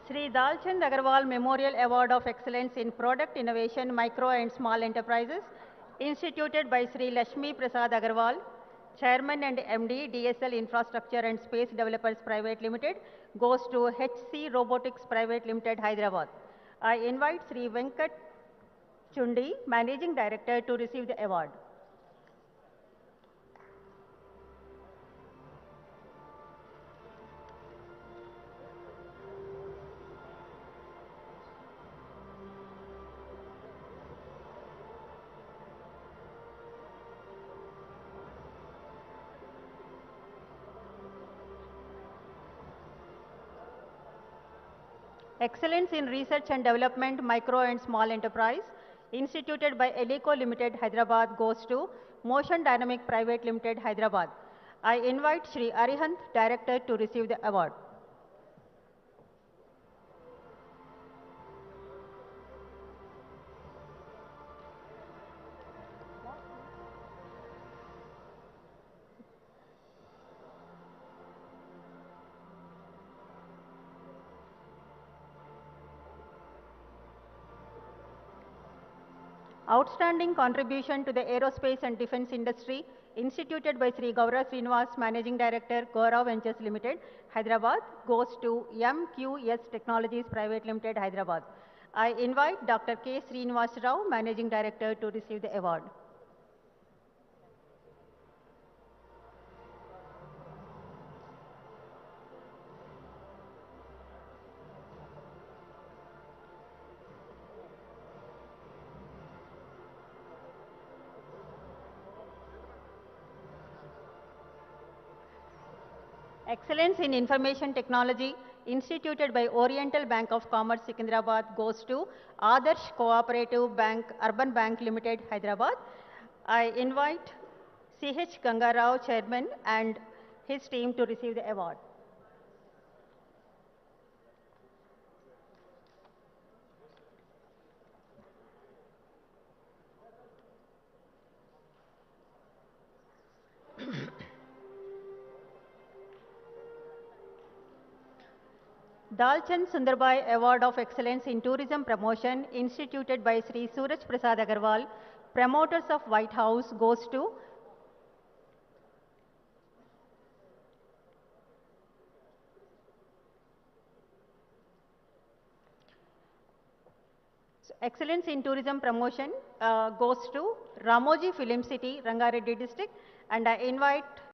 [SPEAKER 9] Sri Dalchand Agarwal Memorial Award of Excellence in Product Innovation, Micro and Small Enterprises, instituted by Sri Lashmi Prasad Agarwal, Chairman and MD, DSL Infrastructure and Space Developers Private Limited, goes to HC Robotics Private Limited, Hyderabad. I invite Sri Venkat Chundi, Managing Director, to receive the award. Excellence in Research and Development, Micro and Small Enterprise, instituted by Elico Limited, Hyderabad, goes to Motion Dynamic Private Limited, Hyderabad. I invite Sri Arihant, Director, to receive the award. Outstanding contribution to the aerospace and defense industry, instituted by Sri Gaurav Srinivas, Managing Director, Gaurav Ventures Limited, Hyderabad, goes to MQS Technologies Private Limited, Hyderabad. I invite Dr. K. Srinivas Rao, Managing Director, to receive the award. Excellence in Information Technology, instituted by Oriental Bank of Commerce, Secunderabad, goes to Adarsh Cooperative Bank, Urban Bank Limited, Hyderabad. I invite C.H. Gangarao, Chairman, and his team to receive the award. Dalchand Sundarbai Award of Excellence in Tourism Promotion, instituted by Sri Suraj Prasad Agarwal, promoters of White House, goes to Excellence in Tourism Promotion goes to Ramoji Film City, Rangareddy District, and I invite